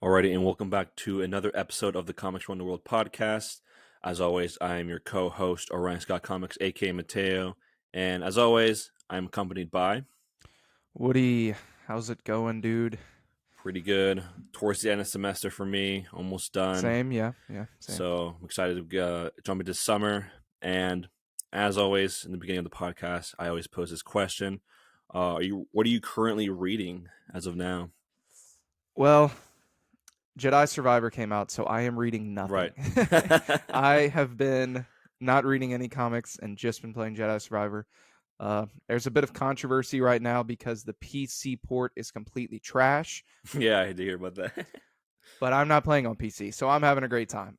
Alrighty, and welcome back to another episode of the Comics Run the World podcast. As always, I am your co-host, Orion Scott Comics, aka Mateo, and as always, I'm accompanied by Woody, how's it going, dude? pretty good. Towards the end of the semester for me, almost done. Same, yeah, same. So I'm excited to jump into summer. And as always, in the beginning of the podcast, I always pose this question: What are you currently reading as of now? Well, Jedi Survivor came out, so I am reading nothing. Right. I have been not reading any comics and just been playing Jedi Survivor. There's a bit of controversy right now because the PC port is completely trash, Yeah, I had to hear about that. but I'm not playing on PC, so I'm having a great time.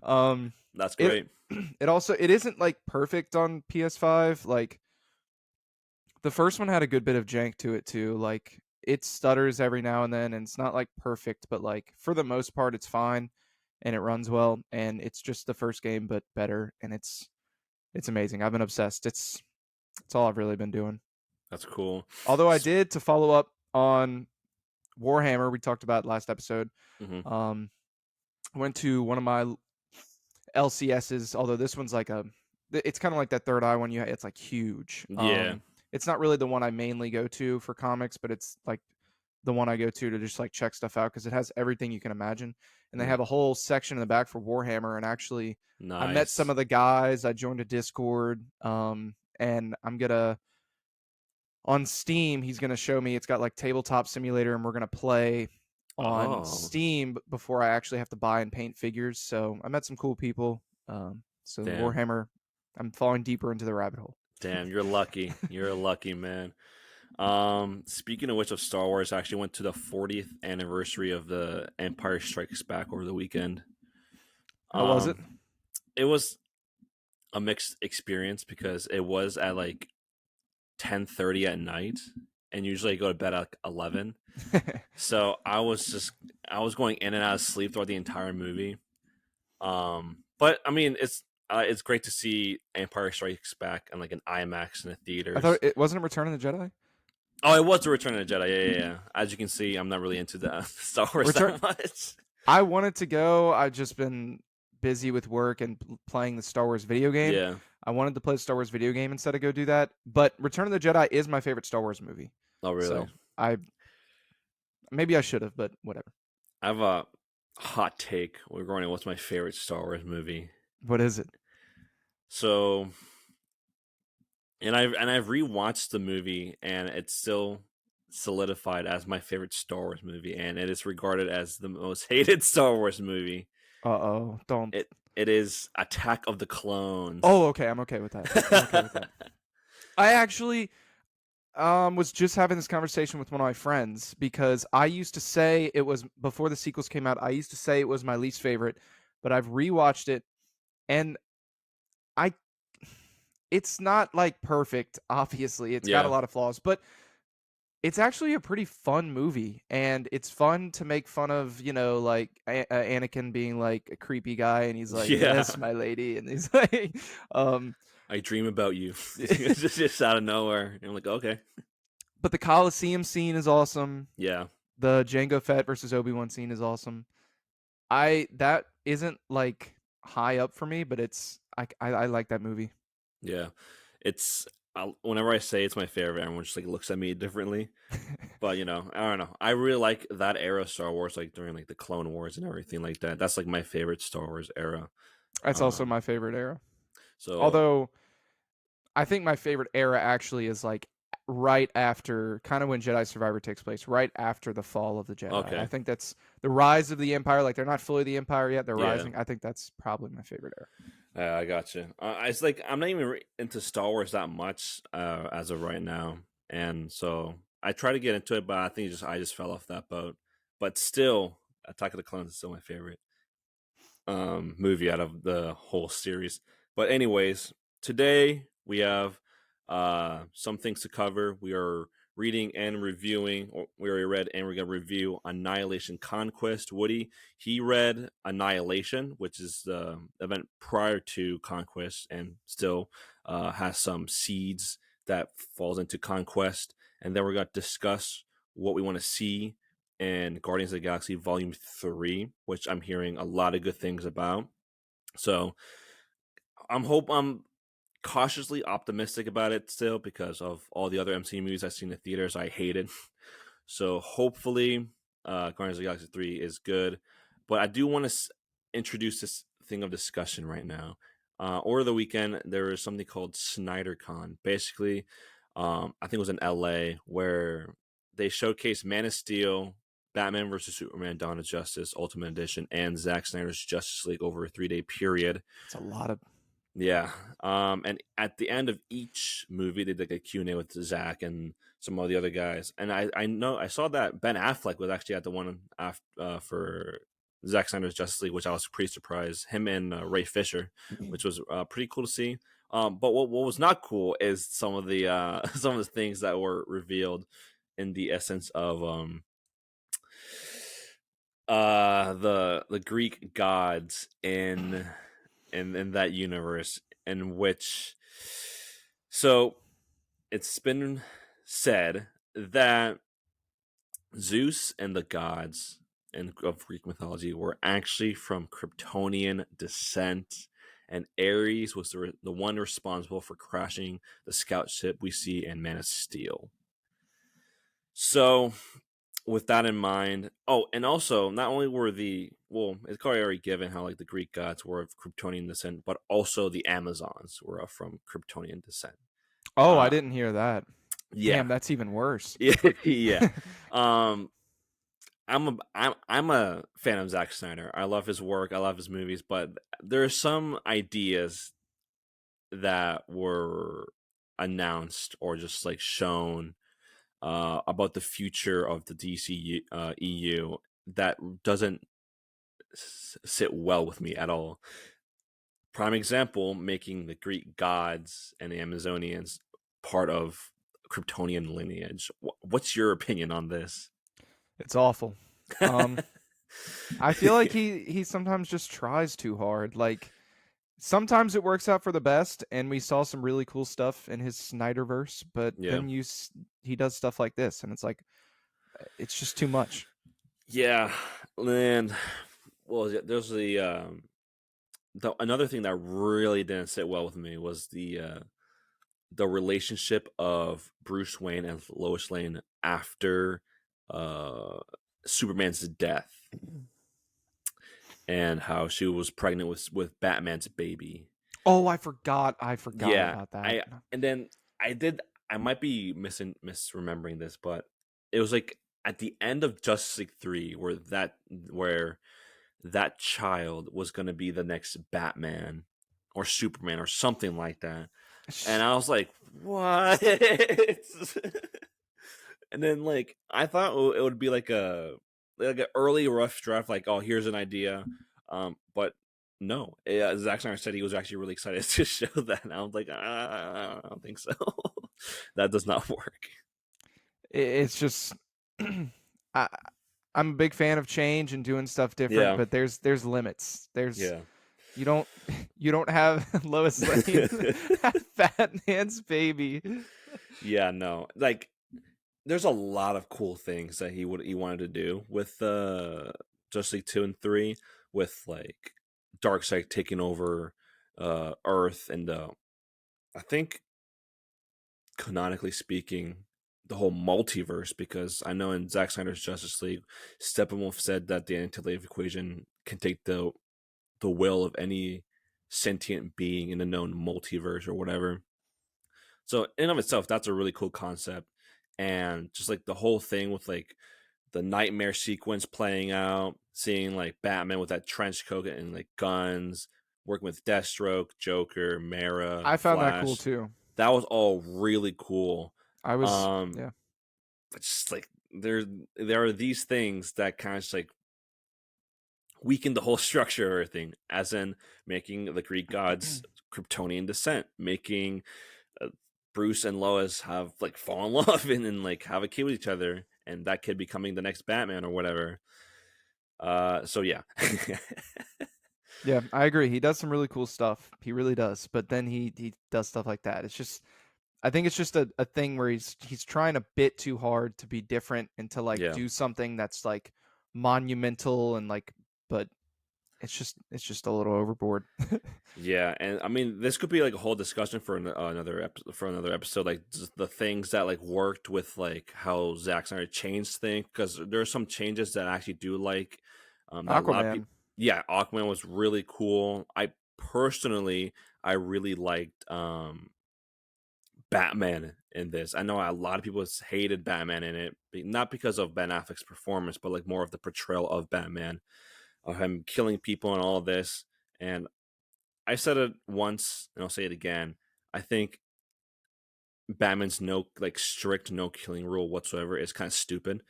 um, That's it great. it isn't like perfect on PS5. Like the first one had a good bit of jank to it too. Like it stutters every now and then, and it's not like perfect, but like for the most part, it's fine and it runs well. And it's just the first game, but better, and it's amazing. I've been obsessed. It's all I've really been doing. That's cool. Although I did to follow up on Warhammer, we talked about last episode. Hmm. Um, went to one of my LCSs. Although this one's like it's kind of like that third eye one. It's like huge. Yeah. It's not really the one I mainly go to for comics, but it's like the one I go to just like check stuff out because it has everything you can imagine. And they Mm. have a whole section in the back for Warhammer. And actually, I met some Nice. of the guys. I joined a Discord. And I'm gonna on Steam. He's gonna show me. It's got like tabletop simulator, and we're gonna play on Oh, Steam before I actually have to buy and paint figures. So I met some cool people. So damn. Warhammer, I'm falling deeper into the rabbit hole. Damn, you're lucky. You're a lucky man. Speaking of which of Star Wars, I actually went to the 40th anniversary of the Empire Strikes Back over the weekend. How was it? Um, it was a mixed experience because it was at like 10:30 at night, and usually I go to bed at like 11. So I was going in and out of sleep throughout the entire movie. But I mean, it's great to see Empire Strikes Back and like an IMAX in the I thought theaters. it wasn't Return of the Jedi. Oh, it was the Return of the Jedi. Yeah. As you can see, I'm not really into the Star Wars Return. that much. I wanted to go. I've just been busy with work and playing the Star Wars video game. Yeah. I wanted to play the Star Wars video game instead of go do that. But Return of the Jedi is my favorite Star Wars movie. Oh, really? So I maybe I should have, but whatever. I have a hot take regarding what's my favorite Star Wars movie. What is it? So, and I've rewatched the movie, and it's still solidified as my favorite Star Wars movie, and it is regarded as the most hated Star Wars movie. Uh-oh. Don't. It is Attack of the Clones. Oh, okay. I'm okay with that. I'm okay with that. I actually was just having this conversation with one of my friends because I used to say it was before the sequels came out. I used to say it was my least favorite, but I've rewatched it and I it's not like perfect, obviously. It's got a Yeah. lot of flaws, but it's actually a pretty fun movie and it's fun to make fun of, like Anakin being like a creepy guy and he's like, Yeah. "Yes, my lady." And he's like um I dream about you. It's just out of nowhere. And I'm like, okay. but the Coliseum scene is awesome. Yeah. The Jango Fett versus Obi-Wan scene is awesome. I that isn't like high up for me, but I like that movie. Yeah. It's whenever I say it's my favorite, everyone just like looks at me differently. But I don't know. I really like that era of Star Wars, like during like the Clone Wars and everything like that. That's like my favorite Star Wars era. That's also Um, my favorite era. so Although I think my favorite era actually is like right after kind of when Jedi Survivor takes place, right after the fall of the Jedi. I okay, think that's the rise of the Empire. Like they're not fully the Empire yet; they're yeah, rising. I think that's probably my favorite era. I got you. It's like I'm not even into Star Wars that much as of right now, and so I try to get into it, but I think I just fell off that boat. But still, Attack of the Clones is still my favorite movie out of the whole series. But anyways, today we have some things to cover. We are reading and reviewing, or we already read and we're going to review Annihilation Conquest. Woody, he read Annihilation, which is the event prior to Conquest and still has some seeds that falls into Conquest. And then we're going to discuss what we want to see in Guardians of the Galaxy Volume 3, which I'm hearing a lot of good things about. So I'm cautiously optimistic about it still because of all the other MCU movies I've seen in theaters I hated. So hopefully, Guardians of the Galaxy 3 is good. But I do want to introduce this thing of discussion right now. Over the weekend, there was something called SnyderCon. Basically, I think it was in LA where they showcased Man of Steel, Batman vs Superman: Dawn of Justice Ultimate Edition, and Zack Snyder's Justice League over a 3-day period. It's a lot of. Yeah. And at the end of each movie, they did like a Q&A with Zach and some of the other guys. And I know I saw that Ben Affleck was actually at the one after, for Zack Snyder's Justice League, which I was pretty surprised. Him and Ray Fisher, which was pretty cool to see. But what was not cool is some of the some of the things that were revealed in the essence of the Greek gods in that universe, in which, so it's been said that Zeus and the gods of Greek mythology were actually from Kryptonian descent, and Ares was the one responsible for crashing the scout ship we see in Man of Steel. So with that in mind, oh, and also not only were it's probably already given how like the Greek gods were of Kryptonian descent, but also the Amazons were from Kryptonian descent. Oh, I Uh, didn't hear that. yeah, Damn, that's even worse. yeah, yeah. Um, I'm a fan of Zack Snyder. I love his work. I love his movies, but there are some ideas that were announced or just like shown about the future of the DC EU that doesn't sit well with me at all. Prime example, making the Greek gods and the Amazonians part of Kryptonian lineage. What's your opinion on this? It's awful. Um, I feel like he sometimes just tries too hard. Like sometimes it works out for the best, and we saw some really cool stuff in his Snyderverse. But Yeah, then he does stuff like this, and it's like it's just too much. yeah, and well, there's another thing that really didn't sit well with me was the relationship of Bruce Wayne and Lois Lane after uh, Superman's death, and how she was pregnant with Batman's baby. Oh, I forgot. I forgot Yeah, about that. I and then I might be misremembering this, but it was like at the end of Justice League 3 where that child was going to be the next Batman or Superman or something like that. And I was like, "What?" And then like I thought it would be like an early rough draft, like, oh, here's an idea, but no. Zack Snyder said he was actually really excited to show that, and I was like, I don't think so. That does not work. It's just I I'm a big fan of change and doing stuff different, Yeah, but there's limits. There's yeah, you don't you don't have Lois Lane have Batman's baby. yeah. No, like there's a lot of cool things that he wanted to do with Justice League 2 and 3, with like Darkseid taking over Earth, and I think canonically speaking, the whole multiverse, because I know in Zack Snyder's Justice League, Steppenwolf said that the anti-life equation can take the will of any sentient being in the known multiverse or whatever. So in and of itself, that's a really cool concept, and just like the whole thing with like the nightmare sequence playing out, seeing like Batman with that trench coat and like guns, working with Deathstroke, Joker, Mara, I found that cool Flash. too. That was all really cool. I was Um, yeah. but just like there are these things that kind of just like weaken the whole structure of everything, as in making the Greek gods Kryptonian descent, making uh, Bruce and Lois have like fall in love and like have a kid with each other, and that kid becoming the next Batman or whatever. So yeah. Yeah, I agree. He does some really cool stuff. He really does. But then he does stuff like that. It's just I think it's just a thing where he's trying a bit too hard to be different and to like Yeah. do something that's like monumental and like, but it's just a little overboard. Yeah, and I mean, this could be like a whole discussion for for another episode. Like just the things that like worked with like how Zack Snyder changed things, because there are some changes that I actually do like. That a lot of people, Aquaman. yeah, Aquaman was really cool. Personally, I really liked Batman in this. I know a lot of people hated Batman in it, not because of Ben Affleck's performance, but like more of the portrayal of Batman, of him killing people and all of this. And I said it once and I'll say it again. I think Batman's no like strict no killing rule whatsoever is kind of stupid.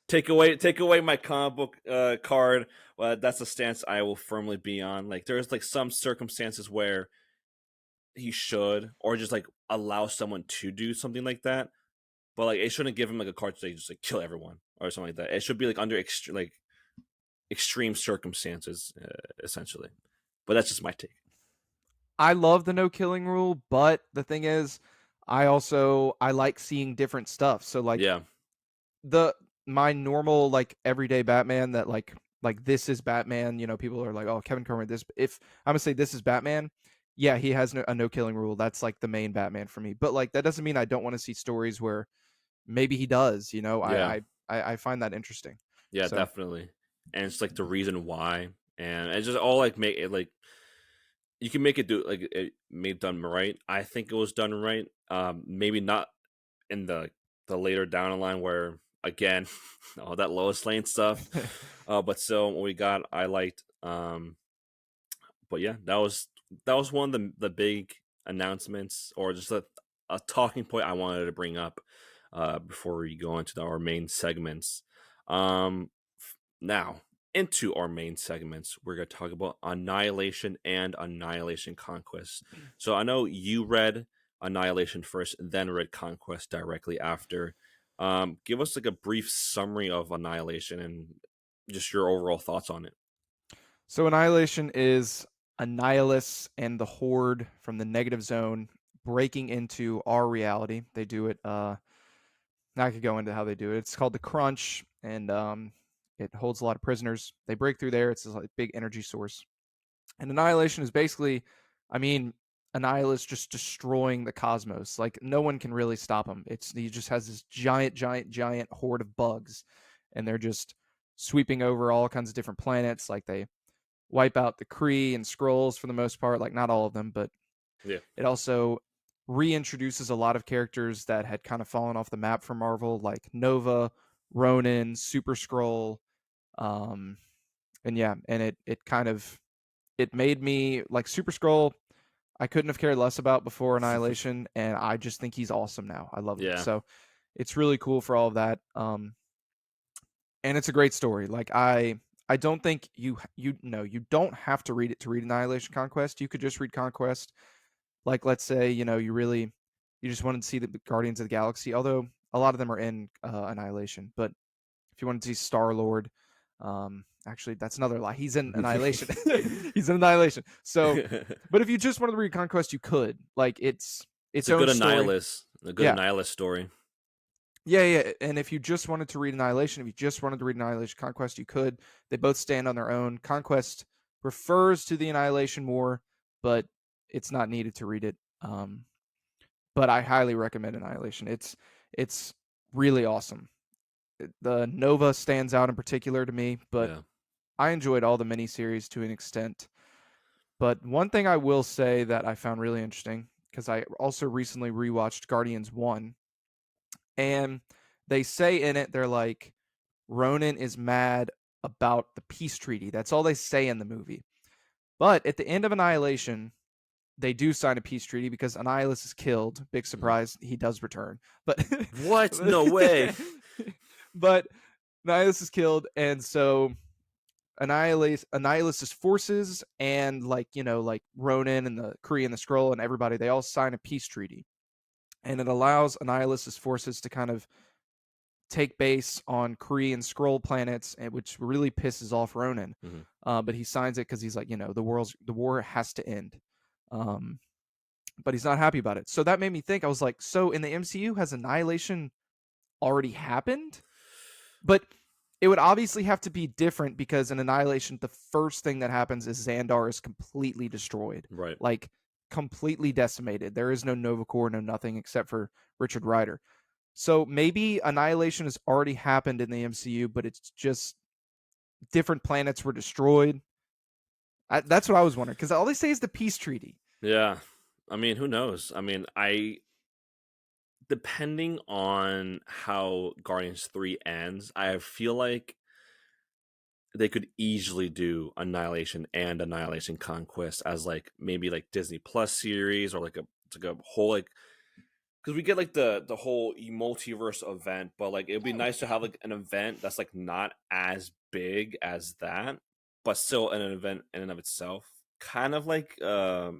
Take away my comic book card. Well, that's a stance I will firmly be on. Like there's like some circumstances where he should or just like allow someone to do something like that, but like it shouldn't give him like a card to say just like kill everyone or something like that. It should be like under extreme circumstances, essentially. But that's just my take. I love the no killing rule, but the thing is, I like seeing different stuff. So like Yeah, the my normal like everyday Batman that like this is Batman. People are like, oh, Kevin Conroy. This if I'm gonna say this is Batman, yeah, he has a no killing rule. That's like the main Batman for me. But like that doesn't mean I don't want to see stories where maybe he does. yeah, I find that interesting. yeah, So definitely. And it's like the reason why, and it's just all like make it like you can make it do like it made done right. I think it was done right. Maybe not in the later down the line where again all that Lois Lane stuff. But still, what we got, I liked. But yeah, that was one of the big announcements or just a talking point I wanted to bring up before we go into our main segments. Now into our main segments, we're going to talk about Annihilation and Annihilation Conquest. So I know you read Annihilation first, then read Conquest directly after. Give us like a brief summary of Annihilation and just your overall thoughts on it. So Annihilation is Annihilus and the Horde from the negative zone breaking into our reality. They do it. Now I could go into how they do it. It's called the Crunch, and it holds a lot of prisoners. They break through there. It's a like, big energy source. And Annihilation is basically, I mean, Annihilus just destroying the cosmos. Like no one can really stop him. He just has this giant, giant, giant horde of bugs, and they're just sweeping over all kinds of different planets. Like they wipe out the Kree and Skrulls for the most part, like not all of them, but Yeah. it also reintroduces a lot of characters that had kind of fallen off the map for Marvel, like Nova, Ronin, Super Skrull, um, and yeah, and it kind of it made me like Super Skrull. I couldn't have cared less about before Annihilation, and I just think he's awesome now. I love him. Yeah. So it's really cool for all of that. And it's a great story. Like I don't think you don't have to read it to read Annihilation Conquest. You could just read Conquest. Like let's say you just wanted to see the Guardians of the Galaxy, although a lot of them are in Annihilation. But if you wanted to see Star Lord, actually that's another lie. He's in Annihilation. He's in Annihilation. So, but if you just wanted to read Conquest, you could. Like it's It's its a good own story. Annihilus, a good Yeah, Annihilus story. yeah. And if you just wanted to read Annihilation, if you just wanted to read Annihilation Conquest, you could. They both stand on their own. Conquest refers to the Annihilation more, but it's not needed to read it. But I highly recommend Annihilation. It's really awesome. The Nova stands out in particular to me, but Yeah. I enjoyed all the miniseries to an extent. But one thing I will say that I found really interesting, because I also recently rewatched Guardians 1, and they say in it, they're like, Ronan is mad about the peace treaty. That's all they say in the movie. But at the end of Annihilation, they do sign a peace treaty because Annihilus is killed. Big Mhm. surprise, he does return. But What? No way. but Annihilus is killed, and so Annihilus's forces and like Ronin and the Kree and the Skrull and everybody, they all sign a peace treaty, and it allows Annihilus's forces to kind of take base on Kree and Skrull planets, which really pisses off Ronin. Mhm. But he signs it because he's like, the war has to end. Um, but he's not happy about it. So that made me think. I was like, so in the MCU, has Annihilation already happened? But it would obviously have to be different because in Annihilation, the first thing that happens is Xandar is completely destroyed, Right. like completely decimated. There is no Nova Corps, no nothing except for Richard Rider. So maybe Annihilation has already happened in the MCU, but it's just different planets were destroyed. That's what I was wondering because all they say is the peace treaty. Yeah. I mean, who knows? I mean, I depending on how Guardians 3 ends, I feel like they could easily do Annihilation and Annihilation Conquest as like maybe like Disney Plus series or like a whole like because we get like the whole multiverse event, but like it'd be nice to have like an event that's like not as big as that, but still an event in and of itself, kind of like uh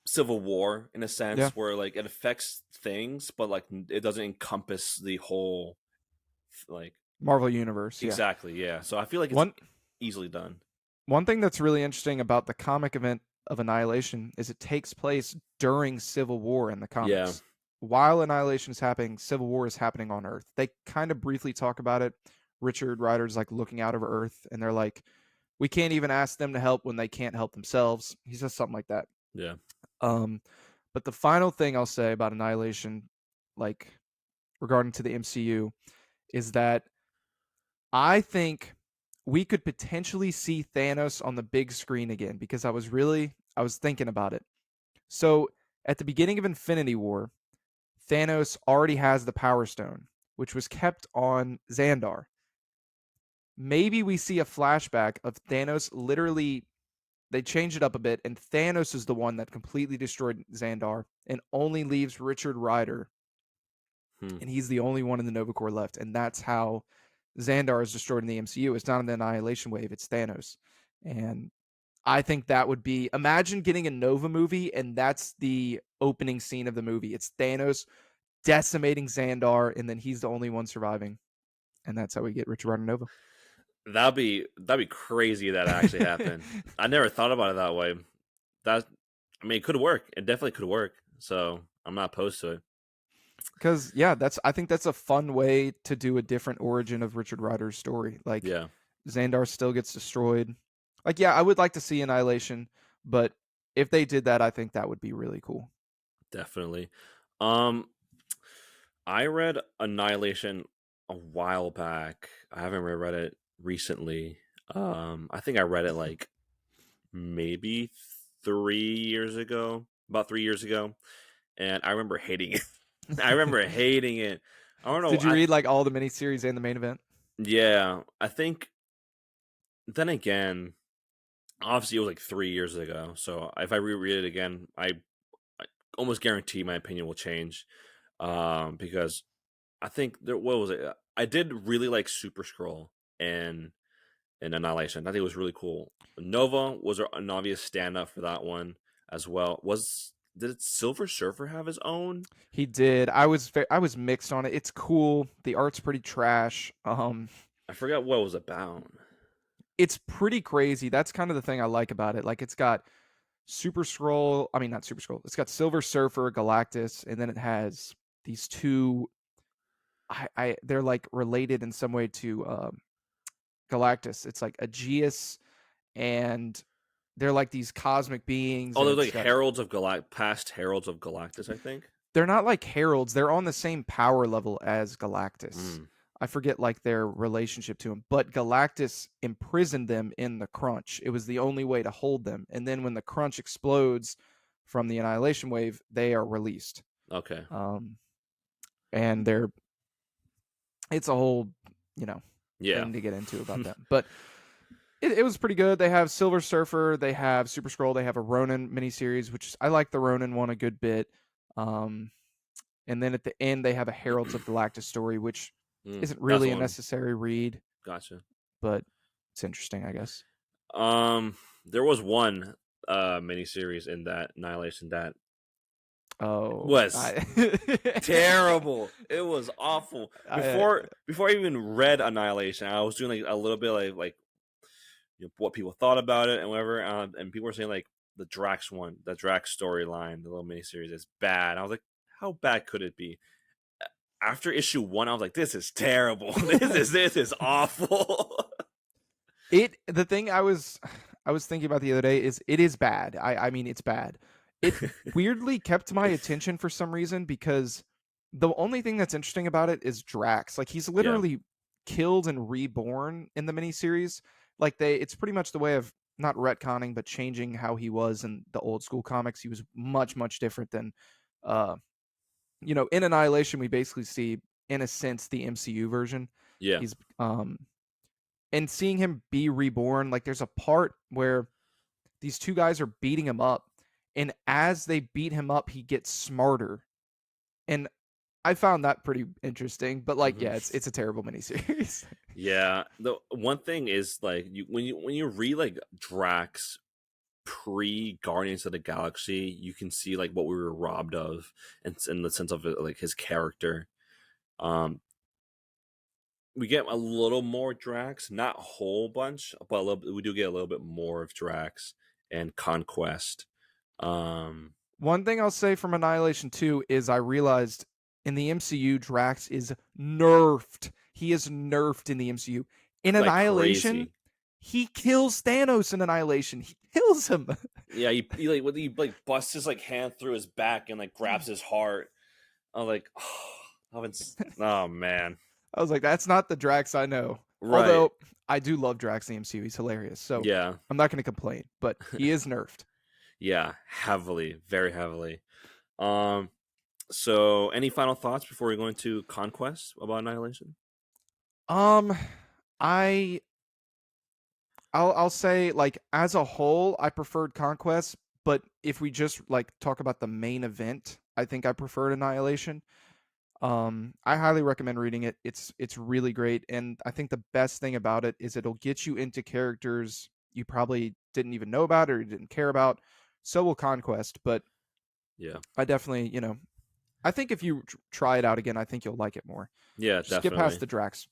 Civil War in a Yeah, sense, where like it affects things, but like it doesn't encompass the whole like Marvel Universe. Yeah. exactly, yeah. So I feel like it's One easily done. one thing that's really interesting about the comic event of Annihilation is it takes place during Civil War in the Yeah, comics. While Annihilation is happening, Civil War is happening on Earth. They kind of briefly talk about it. Richard Rider's like looking out over Earth, and they're like, "We can't even ask them to help when they can't help themselves." He says something like that. yeah. Um, but the final thing I'll say about Annihilation, like regarding to the MCU, is that I think we could potentially see Thanos on the big screen again because I was thinking about it. So at the beginning of Infinity War, Thanos already has the Power Stone, which was kept on Xandar. Maybe we see a flashback of Thanos literally they change it up a bit, and Thanos is the one that completely destroyed Xandar and only leaves Richard Rider, Hmm. and he's the only one in the Nova Corps left, and that's how Xandar is destroyed in the MCU. It's not an Annihilation Wave; it's Thanos, and I think that would be imagine getting a Nova movie, and that's the opening scene of the movie. It's Thanos decimating Xandar, and then he's the only one surviving, and that's how we get Richard Rider Nova. That'd be crazy that actually happened. I never thought about it that way. That I mean, it could work. It definitely could work. So I'm not opposed to it. Because yeah, that's I think that's a fun way to do a different origin of Richard Rider's story. Like Yeah, Xandar still gets destroyed. Like yeah, I would like to see Annihilation, but if they did that, I think that would be really cool. definitely. Um, I read Annihilation a while back. I haven't reread it recently. I think I read it like maybe 3 years ago, about 3 years ago, and I remember hating it. I remember hating it. I don't know. Did you read like all the miniseries and the main event? Yeah, I think. Then again, obviously it was like 3 years ago. So if I reread it again, I almost guarantee my opinion will change. Because I think there what was it? I did really like Super Scroll and Annihilation. I think it was really cool. Nova was an obvious stand up for that one as well. Did Silver Surfer have his own? He did. I was mixed on it. It's cool. The art's pretty trash. I forgot what it was about. It's pretty crazy. That's kind of the thing I like about it. Like it's got Super Scroll. I mean, not Super Scroll. It's got Silver Surfer, Galactus, and then it has these two. They're like related in some way to Galactus. It's like Aegeus, and they're like these cosmic beings, Oh, and there's it's like got. past Heralds of Galactus, I think. They're not like heralds. They're on the same power level as Galactus. Mm, I forget like their relationship to him, but Galactus imprisoned them in the crunch. It was the only way to hold them. And then when the crunch explodes from the annihilation wave, they are released. okay. Um, and they're it's a whole, you know, Yeah. thing to get into about them. But it was pretty good. They have Silver Surfer, they have Super Scroll, they have a Ronin miniseries, which I like the Ronin one a good bit. Um, and then at the end, they have a Heralds of Galactus story, which isn't That's really the a one. necessary read, Gotcha. but it's interesting, I guess. There was one miniseries in that Annihilation that Oh, was terrible. It was awful. I Before I even read Annihilation, I was doing like a little bit like what people thought about it and whatever. And people were saying like the Drax one, the Drax storyline, the little miniseries is bad. I was like, how bad could it be? After issue 1, I was like, this is terrible. This is awful. The thing I was thinking about the other day is it is bad. I mean it's bad. It weirdly kept my attention for some reason because the only thing that's interesting about it is Drax. Like he's Yeah, literally killed and reborn in the miniseries. Like it's pretty much the way of not retconning but changing how he was in the old school comics. He was much different than uh in Annihilation we basically see in a sense the MCU version. yeah. He's and seeing him be reborn, like there's a part where these two guys are beating him up, and as they beat him up, he gets smarter. And I found that pretty interesting. But like, Hmm. yeah, it's a terrible miniseries. Yeah. The one thing is like when you read like Drax pre Guardians of the Galaxy, you can see like what we were robbed of, in the sense of like his character. Um, we get a little more Drax, not a whole bunch, but we do get a little bit more of Drax and Conquest. Um, One thing I'll say from Annihilation 2 is I realized in the MCU, Drax is nerfed. He is nerfed in the MCU. In like Annihilation, crazy. he kills Thanos in Annihilation. He kills him. Yeah, he like when he like busts his like hand through his back and like grabs his heart. I'm like, oh man, I was like, that's not the Drax I know. right? Although I do love Drax in the MCU. He's hilarious. So Yeah, I'm not going to complain, but he is nerfed. yeah, heavily, very heavily. Um, so any final thoughts before we go into Conquest about Annihilation? Um, I I'll say like as a whole, I preferred Conquest, but if we just like talk about the main event, I think I preferred Annihilation. I highly recommend reading it. It's really great, and I think the best thing about it is it'll get you into characters you probably didn't even know about or you didn't care about. So will Conquest, but Yeah, I definitely, I think if you try it out again, I think you'll like it more. yeah, Just get past definitely. the Drax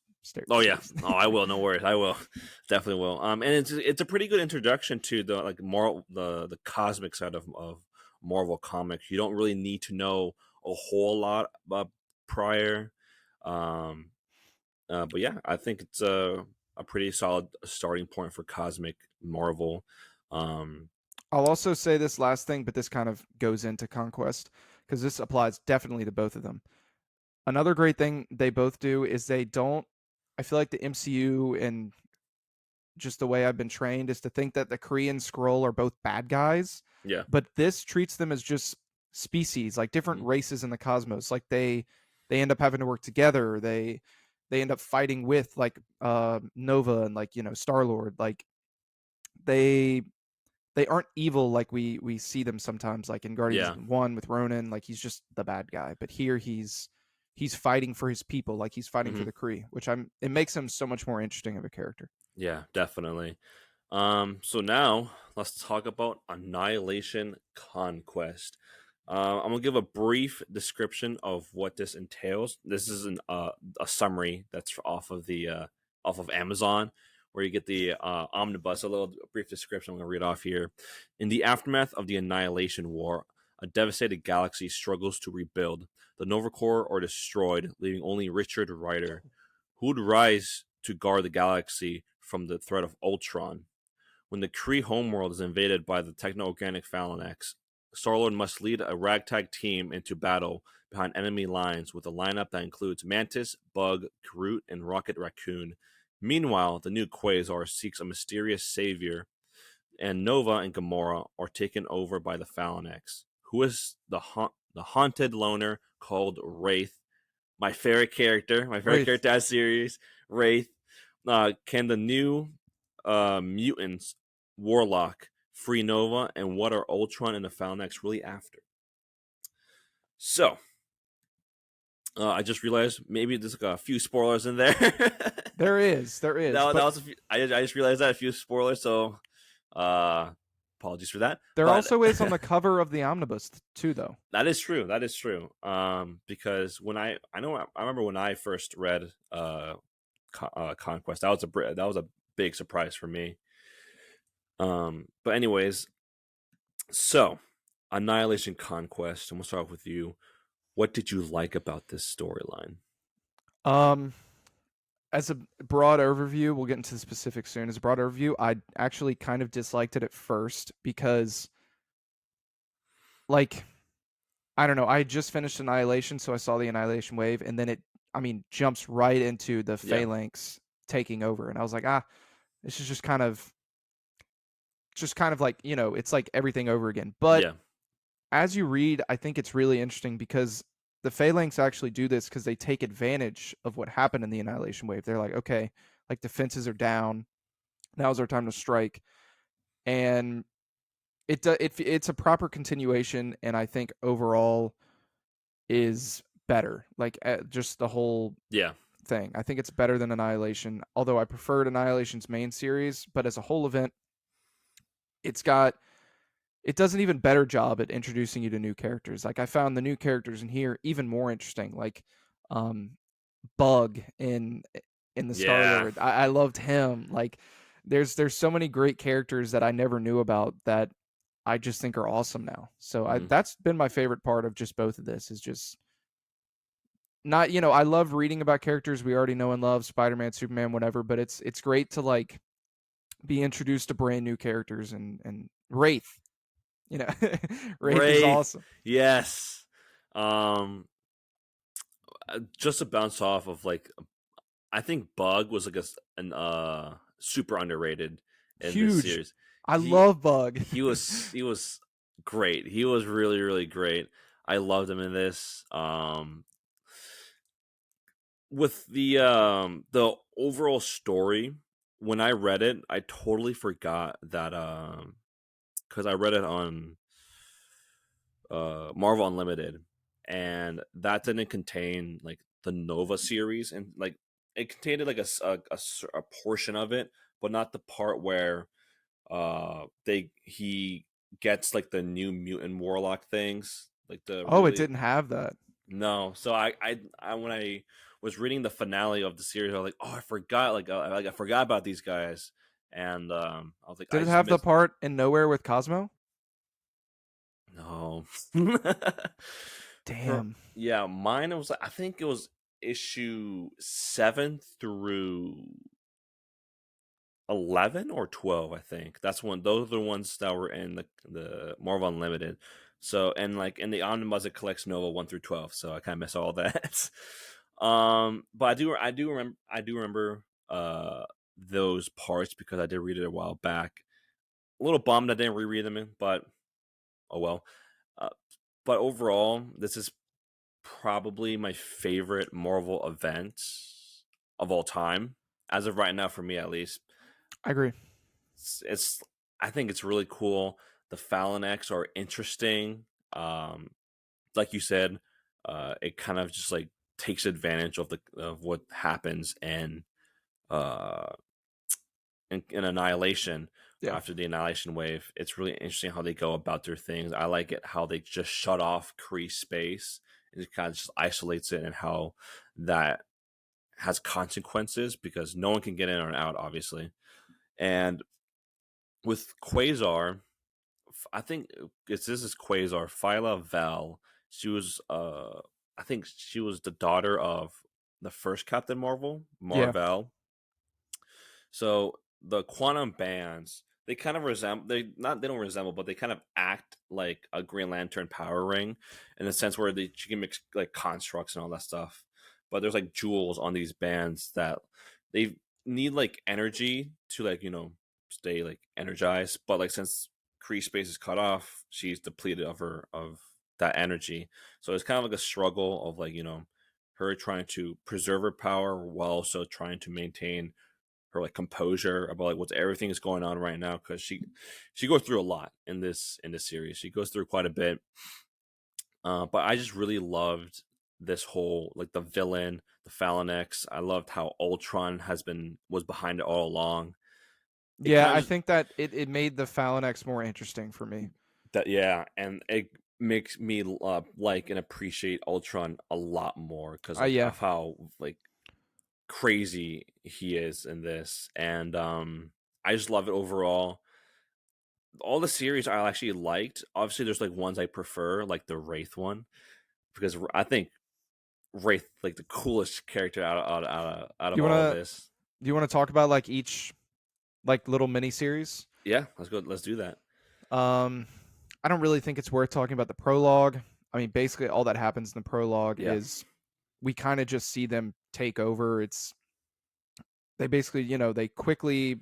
Oh yeah. series. Oh, I will. No worries. I will. Definitely will. And it's a pretty good introduction to the like more the cosmic side of Marvel comics. You don't really need to know a whole lot prior. Um, but yeah, I think it's a pretty solid starting point for cosmic Marvel. Um, I'll also say this last thing, but this kind of goes into Conquest because this applies definitely to both of them. Another great thing they both do is they don't. I feel like the MCU and just the way I've been trained is to think that the Kree and Skrull are both bad guys, yeah. but this treats them as just species, like different Mhm. races in the cosmos. Like they end up having to work together. They end up fighting with like Nova and like Star Lord. Like they they aren't evil like we see them sometimes, like in Guardians Yeah. 1 with Ronan. Like he's just the bad guy, but here he's fighting for his people, like he's fighting for Hmm. the Kree, which it makes him so much more interesting of a character. Yeah. Definitely. So now let's talk about Annihilation Conquest. I'm gonna give a brief description of what this entails. This is a summary that's off of Amazon, where you get the omnibus. A little brief description. I'm gonna read off here. In the aftermath of the Annihilation War, a devastated galaxy struggles to rebuild. The Nova Corps are destroyed, leaving only Richard Rider, who would rise to guard the galaxy from the threat of Ultron. When the Kree homeworld is invaded by the techno-organic Phalanx, Star-Lord must lead a ragtag team into battle behind enemy lines with a lineup that includes Mantis, Bug, Groot, and Rocket Raccoon. Meanwhile, the new Quasar seeks a mysterious savior, and Nova and Gamora are taken over by the Phalanx, who is the haunted loner called Wraith. My favorite Wraith. character out of series, Wraith. Can the new mutants, Warlock, free Nova, and what are Ultron and the Phalanx really after? So, I just realized maybe there's like a few spoilers in there. There is, That but was a few, I just realized that a few spoilers, so uh, apologies for that. there But also is on the cover of the omnibus too, though. that is true. That is true. Because I remember when I first read Conquest, that was a big surprise for me. But anyways, So, Annihilation Conquest. I'm gonna start off with you. What did you like about this storyline? Um, as a broad overview, we'll get into the specifics soon. As a broad overview, I actually kind of disliked it at first because, like, I don't know, I had just finished Annihilation, so I saw the Annihilation wave, and then jumps right into the Yeah, Phalanx taking over, and I was like, this is just kind of like, it's like everything over again. But yeah, as you read, I think it's really interesting because the Phalanx actually do this because they take advantage of what happened in the Annihilation Wave. They're like, okay, like defenses are down. Now's our time to strike. And it's a proper continuation, and I think overall is better. Like just the whole yeah, thing. I think it's better than Annihilation, although I preferred Annihilation's main series. But as a whole event, it's got it does an even better job at introducing you to new characters. Like I found the new characters in here even more interesting. Like um Bug in the Star yeah. Lord. I loved him. Like there's so many great characters that I never knew about that I just think are awesome now. So I Hmm. that's been my favorite part of just both of this is just not, I love reading about characters we already know and love, Spider-Man, Superman, whatever, but it's great to like be introduced to brand new characters and Wraith, you know. Wraith is Wraith, awesome. yes. Um, just to bounce off of like, I think Bug was like an super underrated in this Huge. series. I He love Bug. he was great. He was really really great. I loved him in this. With the overall story, when I read it, I totally forgot that because I read it on Marvel Unlimited, and that didn't contain like the Nova series, and like it contained like a portion of it, but not the part where they he gets like the new mutant warlock things, like the Oh, it really didn't have that. no. So I when I was reading the finale of the series, I was like, oh, I forgot, like I forgot about these guys, and I was like, Did I it just have the missed. part in Nowhere with Cosmo? No. For Damn. yeah, mine it was like I think it was issue 7 through 11 or 12, I think. That's when those are the ones that were in the Marvel Unlimited. So and like in the omnibus it collects Nova 1 through 12, so I kind of miss all that. But I do remember those parts because I did read it a while back. A little bummed I didn't reread them, but oh well. Uh, but overall, this is probably my favorite Marvel event of all time, as of right now, for me at least. I agree. It's I think it's really cool. The Phalanx are interesting. Um, like you said, it kind of just like takes advantage of what happens uh in Annihilation Yeah. after the Annihilation wave. It's really interesting how they go about their things. I like it how they just shut off Kree space and it kind of just isolates it, and how that has consequences because no one can get in or out, obviously. And with Quasar, I think this is Quasar, Phyla Val. She was I think she was the daughter of the first Captain Marvel, Yeah. Marvel. So the quantum bands, they kind of resemble they don't resemble, but they kind of act like a Green Lantern power ring in the sense where she can mix like constructs and all that stuff. But there's like jewels on these bands that they need like energy to like, stay like energized. But like since Kree space is cut off, she's depleted of that energy. So it's kind of like a struggle of like, her trying to preserve her power while also trying to maintain her like composure about like what's everything is going on right now, because she goes through a lot in this series. She goes through quite a bit. But I just really loved this whole like the villain, the Phalanx. I loved how Ultron was behind it all along. It Yeah, kind I of just think that it made the Phalanx more interesting for me. that yeah, and it makes me like and appreciate Ultron a lot more because like Yeah. of how like crazy he is in this, and I just love it overall. all the series I actually liked. Obviously, there's like ones I prefer, like the Wraith one, because I think Wraith like the coolest character out Do of you all of wanna this. do you wanna talk about like each like little mini series? Yeah, let's go. Let's do that. Um, I don't really think it's worth talking about the prologue. I mean, basically all that happens in the prologue Yeah. is we kind of just see them take over. It's they basically, they quickly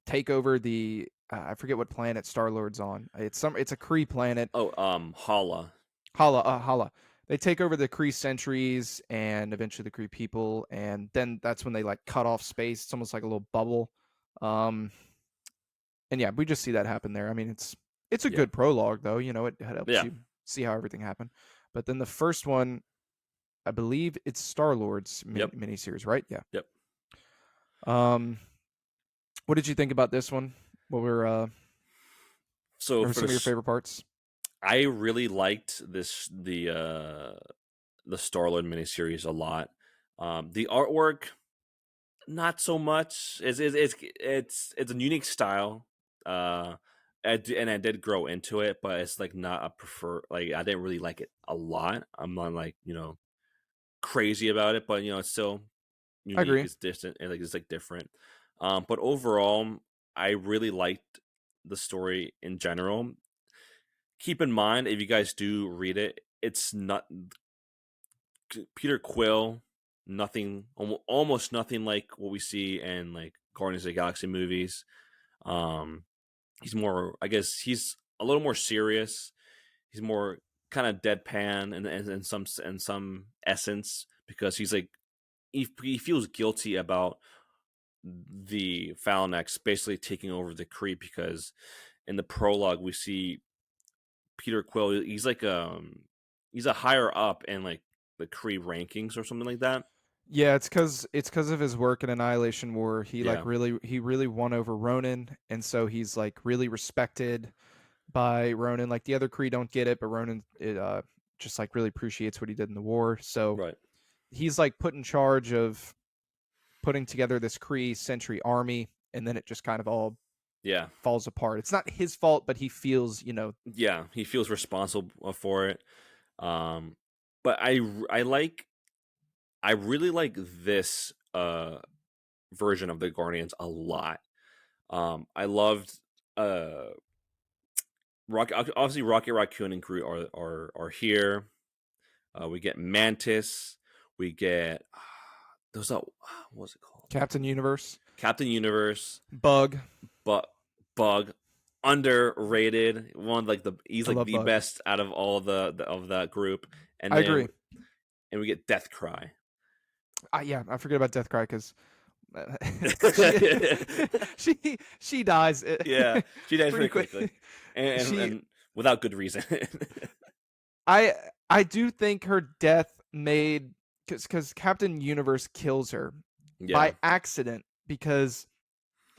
take over the I forget what planet Star Lord's on. It's a Kree planet. Oh, Hala. Hala. They take over the Kree sentries and eventually the Kree people, and then that's when they like cut off space. It's almost like a little bubble. Um, and yeah, we just see that happen there. I mean, it's a Yeah. good prologue though. It helps Yeah. you see how everything happened. But then the first one, I believe it's Star Lord's Yep. miniseries, right? Yeah. Yep. Um, what did you think about this one? What So were for some of your this, favorite parts? I really liked the Star Lord miniseries a lot. The artwork, not so much. It's a unique style. And I did grow into it, but it's like not a prefer. Like I didn't really like it a lot. I'm not like crazy about it, but it's still I unique. agree. It's distant and like it's like different. But overall, I really liked the story in general. Keep in mind, if you guys do read it, it's not Peter Quill. Nothing, almost nothing like what we see in like Guardians of the Galaxy movies. Um, he's more, I guess, he's a little more serious. He's more kind of deadpan and some essence because he's like he feels guilty about the Phalanx basically taking over the Kree because in the prologue we see Peter Quill. He's a higher up in like the Kree rankings or something like that. Yeah, it's because of his work in Annihilation War. Yeah, He really won over Ronan, and so he's like really respected by Ronan. Like the other Kree don't get it, but Ronan just like really appreciates what he did in the war. So right. he's like put in charge of putting together this Kree Sentry army, and then it just kind of all Yeah, falls apart. It's not his fault, but he feels, yeah. He feels responsible for it. Um, but I really like this version of the Guardians a lot. I loved Rocket. Obviously, Rocket Raccoon and crew are here. We get Mantis. We get those. What's it called? Captain Universe, Captain Universe, Bug. but Bug, underrated. One like he's I like love the Bug. best out of all of that group. And I then agree. we get Death Cry. Yeah, I forget about Deathcry because she she dies Yeah, she dies pretty pretty quick. quickly, and She without good reason. I I do think her death made because Captain Universe kills her Yeah. by accident because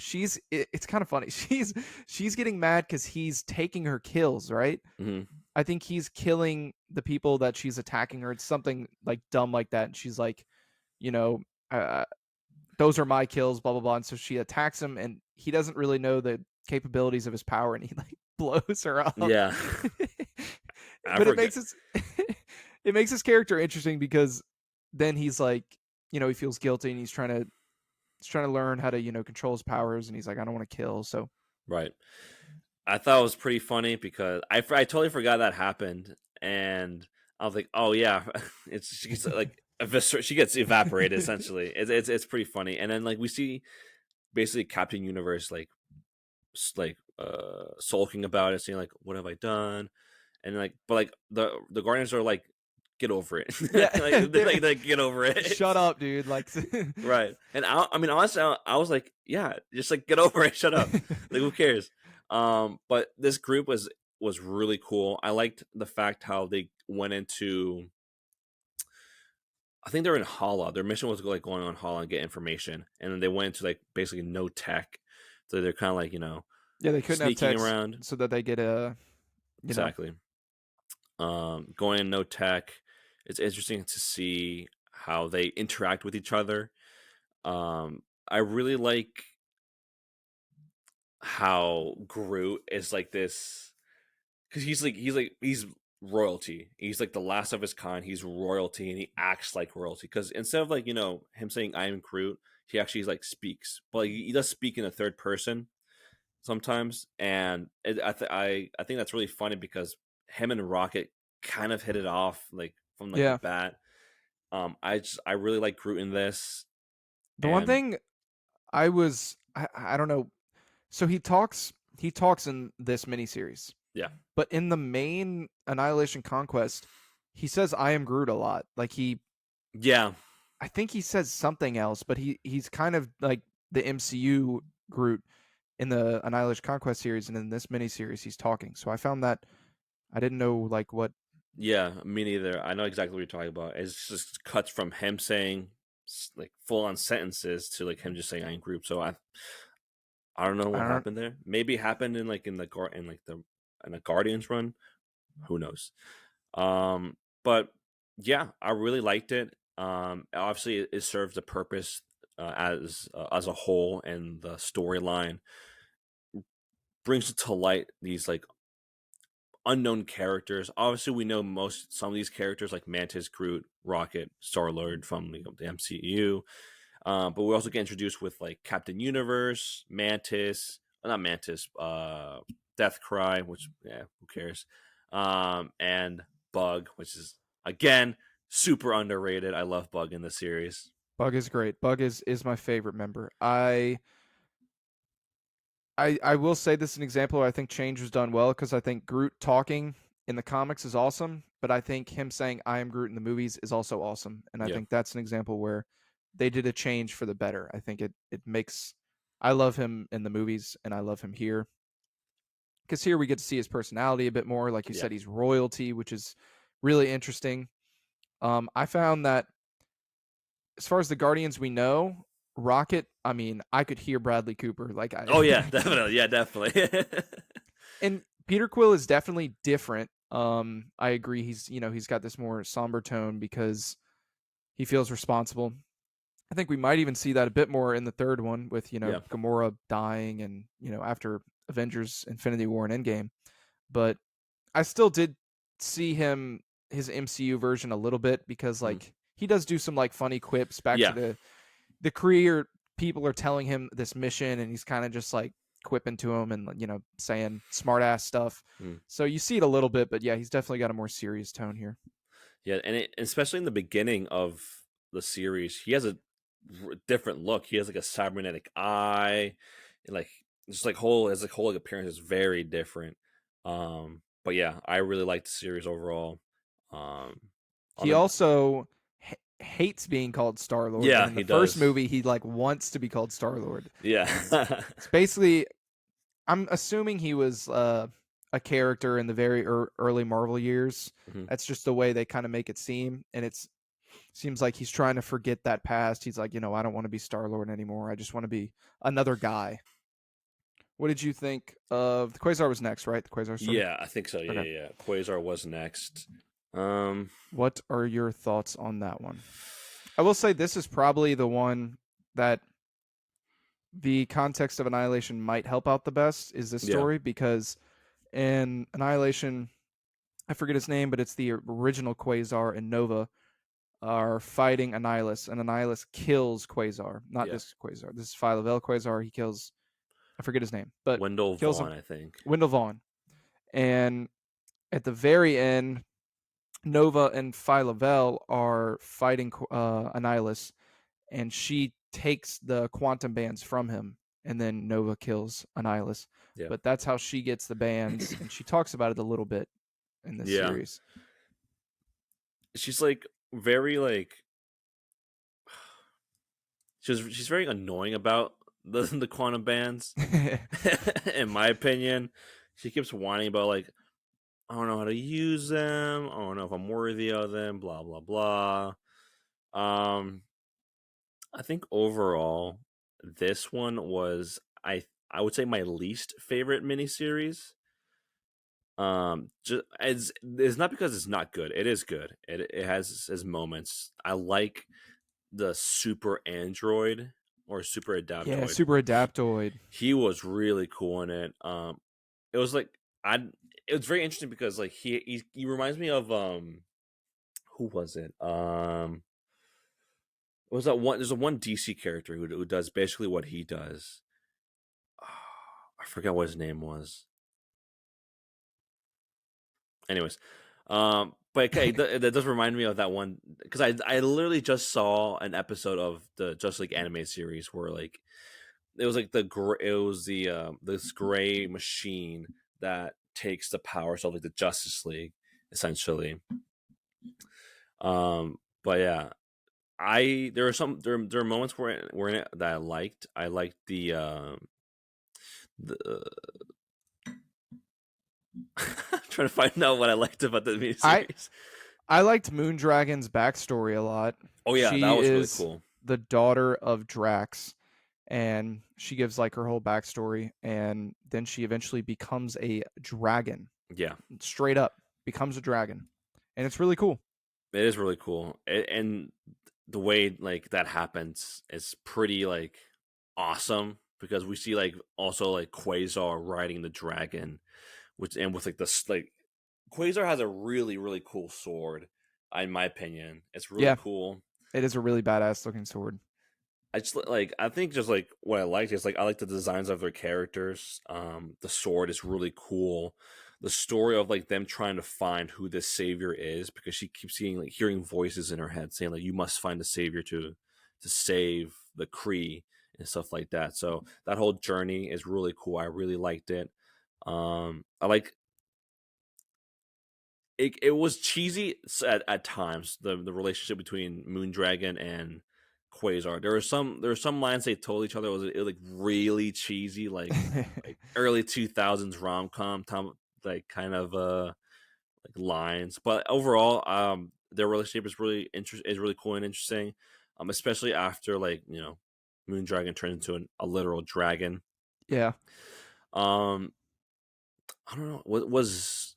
it's kind of funny. She's getting mad because he's taking her kills, right? Hmm. I think he's killing the people that she's attacking her. It's something like dumb like that. And she's like, you know, uh, those are my kills, blah blah blah. And so she attacks him, and he doesn't really know the capabilities of his power, and he like blows her up. Yeah. I But forget. it makes his character interesting because then he's like, he feels guilty and he's trying to learn how to control his powers, and he's like, I don't want to kill. So Right. I thought it was pretty funny because I totally forgot that happened, and I was like, oh yeah, she's like she gets evaporated essentially. It's pretty funny, and then like we see basically Captain Universe like sulking about it, saying like, what have I done? And like, but like the Guardians are like, get over it, yeah, like they're like get over it. shut up, dude. Like, Right. And I mean, honestly, I was like, yeah, just like get over it, shut up. Like, who cares? But this group was really cool. I liked the fact how they went into. I think they're in Hala. Their mission was like going on Hala and get information, and then they went into like basically no tech. So they're kind of like yeah, they couldn't have sneaking text around. so that they get a Exactly. Going in no tech. It's interesting to see how they interact with each other. I really like how Groot is like this, because he's royalty. He's like the last of his kind. He's royalty, and he acts like royalty. Because instead of like him saying "I am Groot," he actually like speaks, but he does speak in the third person sometimes, and I think that's really funny because him and Rocket kind of hit it off like from like the Yeah. bat. I really like Groot in this, The one and thing I don't know. So he talks in this miniseries, yeah, but in the main Annihilation Conquest, he says I am Groot a lot. Like yeah, I think he says something else, but he's kind of like the MCU Groot in the Annihilation Conquest series, and in this miniseries he's talking. So I found that I didn't know like what. yeah. Me neither. I know exactly what you're talking about. It's just cuts from him saying like full on sentences to like him just saying "I am Groot." So I don't know I what don't. happened there. Maybe it happened in like in like the in a Guardians run. Who knows? But yeah, I really liked it. Obviously, it serves the purpose as a whole, and the storyline brings to light these like unknown characters. Obviously, we know some of these characters like Mantis, Groot, Rocket, Star Lord from the MCU. But we also get introduced with like Captain Universe, Mantis, not Mantis, Death Cry, which yeah, who cares? And Bug, which is again super underrated. I love Bug in the series. Bug is great. Bug is my favorite member. I will say this is an example where I think change was done well because I think Groot talking in the comics is awesome, but I think him saying "I am Groot" in the movies is also awesome, and I Yeah, think that's an example where they did a change for the better. I think it makes. I love him in the movies, and I love him here because here we get to see his personality a bit more. Like you yeah. said, he's royalty, which is really interesting. I found that as far as the Guardians we know, Rocket. I mean, I could hear Bradley Cooper. Like Oh yeah, I definitely. Yeah, definitely. and Peter Quill is definitely different. I agree. He's got this more somber tone because he feels responsible. I think we might even see that a bit more in the third one with Yeah, Gamora dying and after Avengers: Infinity War and Endgame. But I still did see his MCU version a little bit because mhm. like he does do some like funny quips back to Yeah, the career people are telling him this mission and he's kind of just like quipping to him and saying smart ass stuff. mm. So you see it a little bit, but yeah, he's definitely got a more serious tone here. Yeah, and especially in the beginning of the series, he has a different look. He has like a cybernetic eye, and like just like whole like appearance is very different. But yeah, I really like the series overall. Um, on He the also hates being called Star Lord, and Yeah, in the he first does. movie, he like wants to be called Star Lord. Yeah, It's basically, I'm assuming he was a character in the very early Marvel years. Mhm. That's just the way they kind of make it seem, and it's seems like he's trying to forget that past. He's like, I don't want to be Star Lord anymore. I just want to be another guy. What did you think of the Quasar was next, right? The Quasar story. Yeah, I think so. Yeah, Okay. yeah, yeah. Quasar was next. Um, What are your thoughts on that one? I will say this is probably the one that the context of Annihilation might help out the best is this yeah, story because in Annihilation, I forget his name, but it's the original Quasar and Nova are fighting Annihilus, and Annihilus kills Quasar. Not yeah. this Quasar. This is Phyla-Vell Quasar. He kills, I forget his name, but Wendell kills him. Vaughn, I think. Wendell Vaughn. And at the very end, Nova and Phyla-Vell are fighting Annihilus, and she takes the quantum bands from him, and then Nova kills Annihilus. Yeah, But that's how she gets the bands, and she talks about it a little bit in this yeah. series. She's like very like she's very annoying about the quantum bands. In my opinion, she keeps whining about like I don't know how to use them. I don't know if I'm worthy of them. Blah blah blah. Um, I think overall, this one was I would say my least favorite miniseries. Just as it's not because it's not good. It is good. It has its moments. I like the super android or Super Yeah, Adaptoid. Super Adaptoid. He was really cool in it. It was like I. It was very interesting because like he reminds me of who was it? Was that one? There's a one DC character who does basically what he does. I forgot what his name was. Anyways, but okay, that does remind me of that one because I literally just saw an episode of the Just League anime series where like it was like it was the this gray machine that takes the powers of like the Justice League essentially. But yeah, I there are some there are moments where in it that I liked. I liked the I'm trying to find out what I liked about the I miniseries. I liked Moondragon's backstory a lot. Oh yeah, that She was really is cool. the daughter of Drax, and she gives like her whole backstory, and then she eventually becomes a dragon. Yeah, Straight up becomes a dragon, and it's really cool. it is really cool, and the way like that happens is pretty like awesome because we see like also like Quasar riding the dragon, which and with like the like Quasar has a really cool sword. In my opinion, it's really Yeah, cool. it is a really badass looking sword. I just like I think just like what I liked is like I like the designs of their characters. The sword is really cool. The story of like them trying to find who this savior is because she keeps seeing like hearing voices in her head saying like you must find a savior to save the Kree and stuff like that. So that whole journey is really cool. I really liked it. I like it was cheesy at times the relationship between Moondragon and Quasar. There were some lines they told each other it was like really cheesy, like early 2000s rom com like kind of like lines. But overall, their relationship is really cool and interesting. Especially after like Moondragon turns into a literal dragon. Yeah, Um, I don't know what was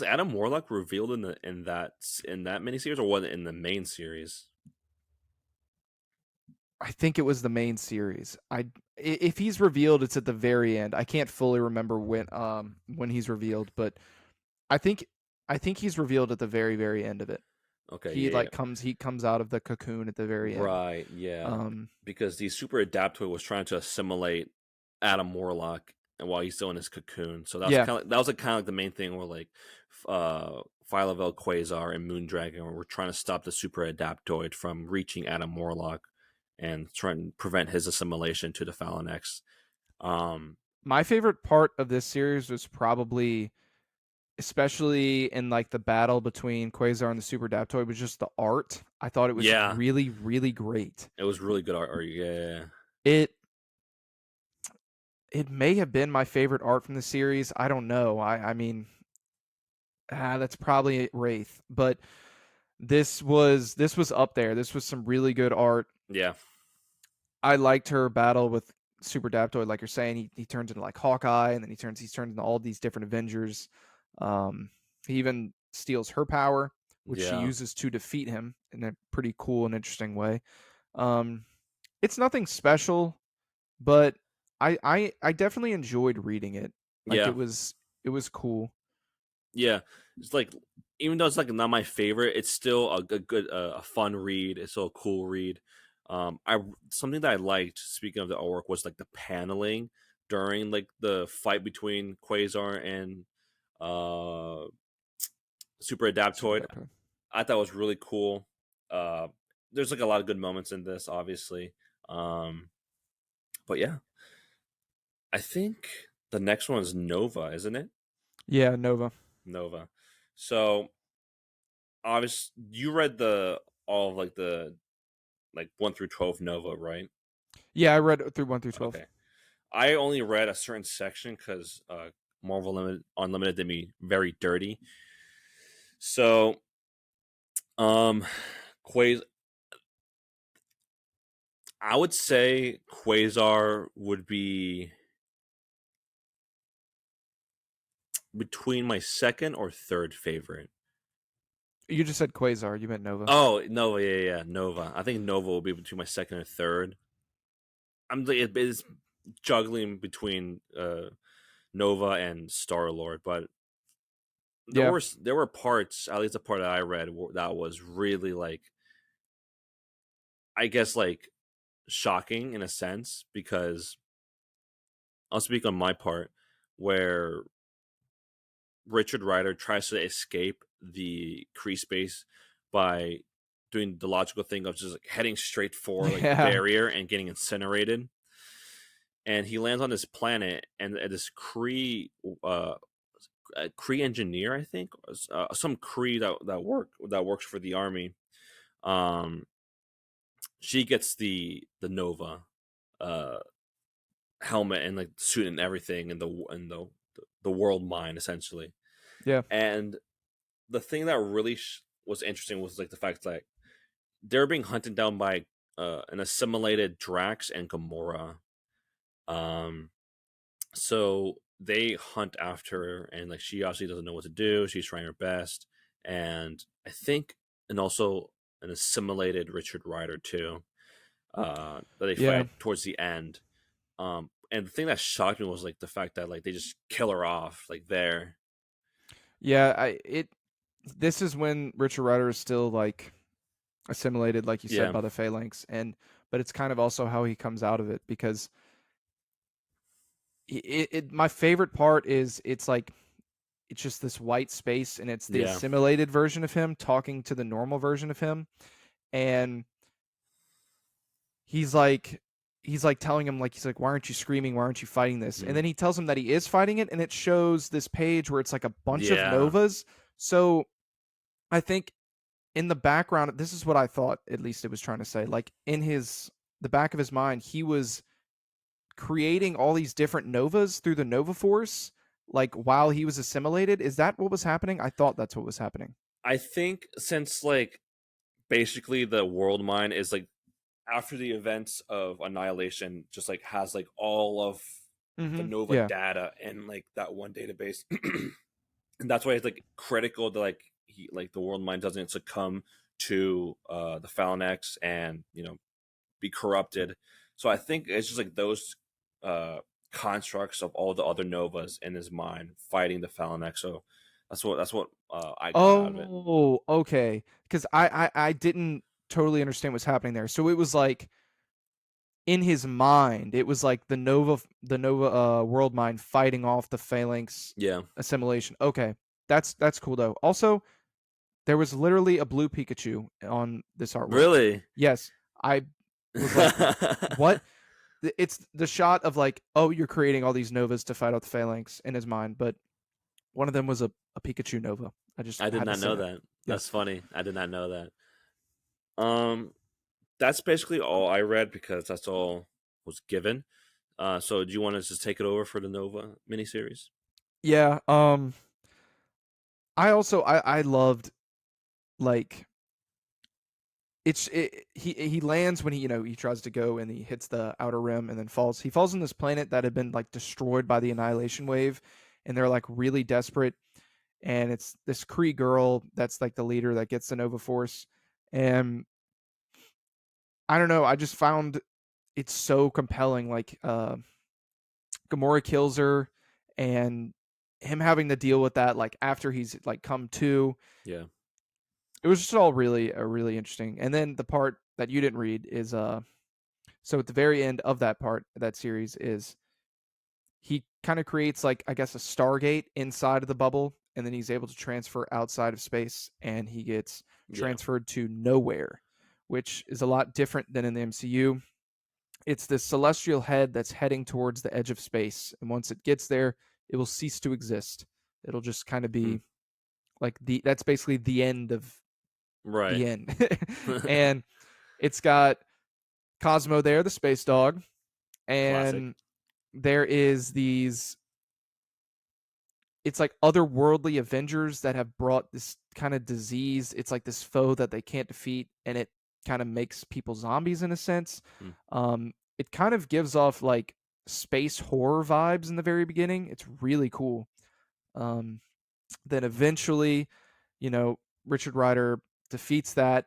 Adam Warlock revealed in that miniseries or was it in the main series? I think it was the main series. If he's revealed, it's at the very end. I can't fully remember when he's revealed, but I think I think he's revealed at the very end of it. Okay, yeah, yeah. He comes out of the cocoon at the very end. Right, yeah. Um, Because the Super Adaptoid was trying to assimilate Adam Warlock and while he's still in his cocoon. So that was yeah, kind of that was like kind of like the main thing where like Phyla-Vell Quasar and Moondragon were trying to stop the Super Adaptoid from reaching Adam Warlock and trying to prevent his assimilation to the Fallon X. Um my favorite part of this series was probably, especially in like the battle between Quasar and the Super Adaptoid, was just the art. I thought it was yeah, really great. it was really good art. Yeah, yeah, yeah. It it may have been my favorite art from the series. I don't know. I mean, that's probably Wraith, but this was up there. This was some really good art. Yeah. I liked her battle with Super Daptoid, like you're saying. He turns into like Hawkeye, and then he's turned into all these different Avengers. He even steals her power, which she Yeah. uses to defeat him in a pretty cool and interesting way. Um, it's nothing special, but I definitely enjoyed reading it. Like Yeah. it was cool. Yeah, it's like even though it's like not my favorite, it's still a good a fun read. It's still a cool read. I something that I liked. Speaking of the artwork, was like the paneling during like the fight between Quasar and uh Super Super Adaptoid. Daptoid. I thought was really cool. Uh, there's like a lot of good moments in this, obviously. Um, but yeah, I think the next one is Nova, isn't it? Yeah, Nova. Nova. So obviously you read the all of like the like 1 through 12 Nova, right? Yeah, I read through 1 through 12. Okay. I only read a certain section because Marvel Unlimited did me very dirty. So Quas I would say Quasar would be between my second or third favorite. You just said Quasar. You meant Nova. Oh, Nova, yeah, Nova. I think Nova will be between my second and third. It's juggling between Nova and Star Lord, but Yeah. there were parts, at least the part that I read, that was really like, I guess, like shocking in a sense, because I'll speak on my part where Richard Rider tries to escape the Kree space by doing the logical thing of just like heading straight for like the Yeah. barrier and getting incinerated. And he lands on this planet, and this uh, Kree engineer, I think, some Kree that works for the army. Um, she gets the Nova uh, helmet and like suit and everything, and the world mine essentially. Yeah. And the thing that really was interesting was like the fact that they're being hunted down by an assimilated Drax and Gamora. Um, so they hunt after her, and like she obviously doesn't know what to do. She's trying her best, and I think, and also an assimilated Richard Rider too. That they Yeah. fight towards the end. And the thing that shocked me was like the fact that like they just kill her off like there. Yeah. This is when Richard Rider is still like assimilated, like you said, Yeah, by the Phalanx, and but it's kind of also how he comes out of it because my favorite part is it's just this white space and it's the yeah, assimilated version of him talking to the normal version of him, and he's like telling him, like, he's like, why aren't you screaming, why aren't you fighting this? And mm, then he tells him that he is fighting it, and it shows this page where it's like a bunch of yeah, novas. So I think in the background, this is what I thought, at least it was trying to say, like in his the back of his mind, he was creating all these different novas through the Nova Force, like while he was assimilated. Is that what was happening? I thought that's what was happening. I think since like basically the world mine is like after the events of Annihilation, just like has like all of the Nova Yeah. data in like that one database, and that's why it's like critical to like the world mine doesn't succumb to the Phalanx and be corrupted. So I think it's just like those uh constructs of all the other Novas in his mind fighting the Phalanx. So that's what I got out of it. Oh, okay. Because I didn't totally understand what's happening there. So it was like in his mind, it was like the Nova world mind fighting off the Phalanx Yeah. assimilation. Okay, that's cool though. Also, there was literally a blue Pikachu on this artwork. Really? Yes, I was like, what? It's the shot of like, oh, you're creating all these Novas to fight off the Phalanx in his mind, but one of them was a Pikachu Nova. I just I did had to not say know that. that. Yeah. That's funny. I did not know that. Um, that's basically all I read because that's all was given. So do you want to just take it over for the Nova miniseries? Yeah. I loved, like, he lands when he tries to go and he hits the outer rim and then falls. He falls on this planet that had been like destroyed by the annihilation wave, and they're like really desperate. And it's this Kree girl that's like the leader that gets the Nova Force, and I don't know. I just found it so compelling. Like, Gamora kills her, and him having to deal with that, like after he's like come to. Yeah. It was just all really interesting. And then the part that you didn't read is so at the very end of that part, that series, is he kind of creates, like, I guess, a Stargate inside of the bubble, and then he's able to transfer outside of space, and he gets Yeah. transferred to nowhere, which is a lot different than in the MCU. It's this celestial head that's heading towards the edge of space, and once it gets there, it will cease to exist. It'll just kind of Hmm. be like that's basically the end of Right. the end. And it's got Cosmo there, the space dog, Classic. and there is these, it's like otherworldly Avengers that have brought this kind of disease. It's like this foe that they can't defeat, and it kind of makes people zombies in a sense. Hmm. It kind of gives off like space horror vibes in the very beginning. It's really cool. Then eventually, you know, Richard Rider defeats that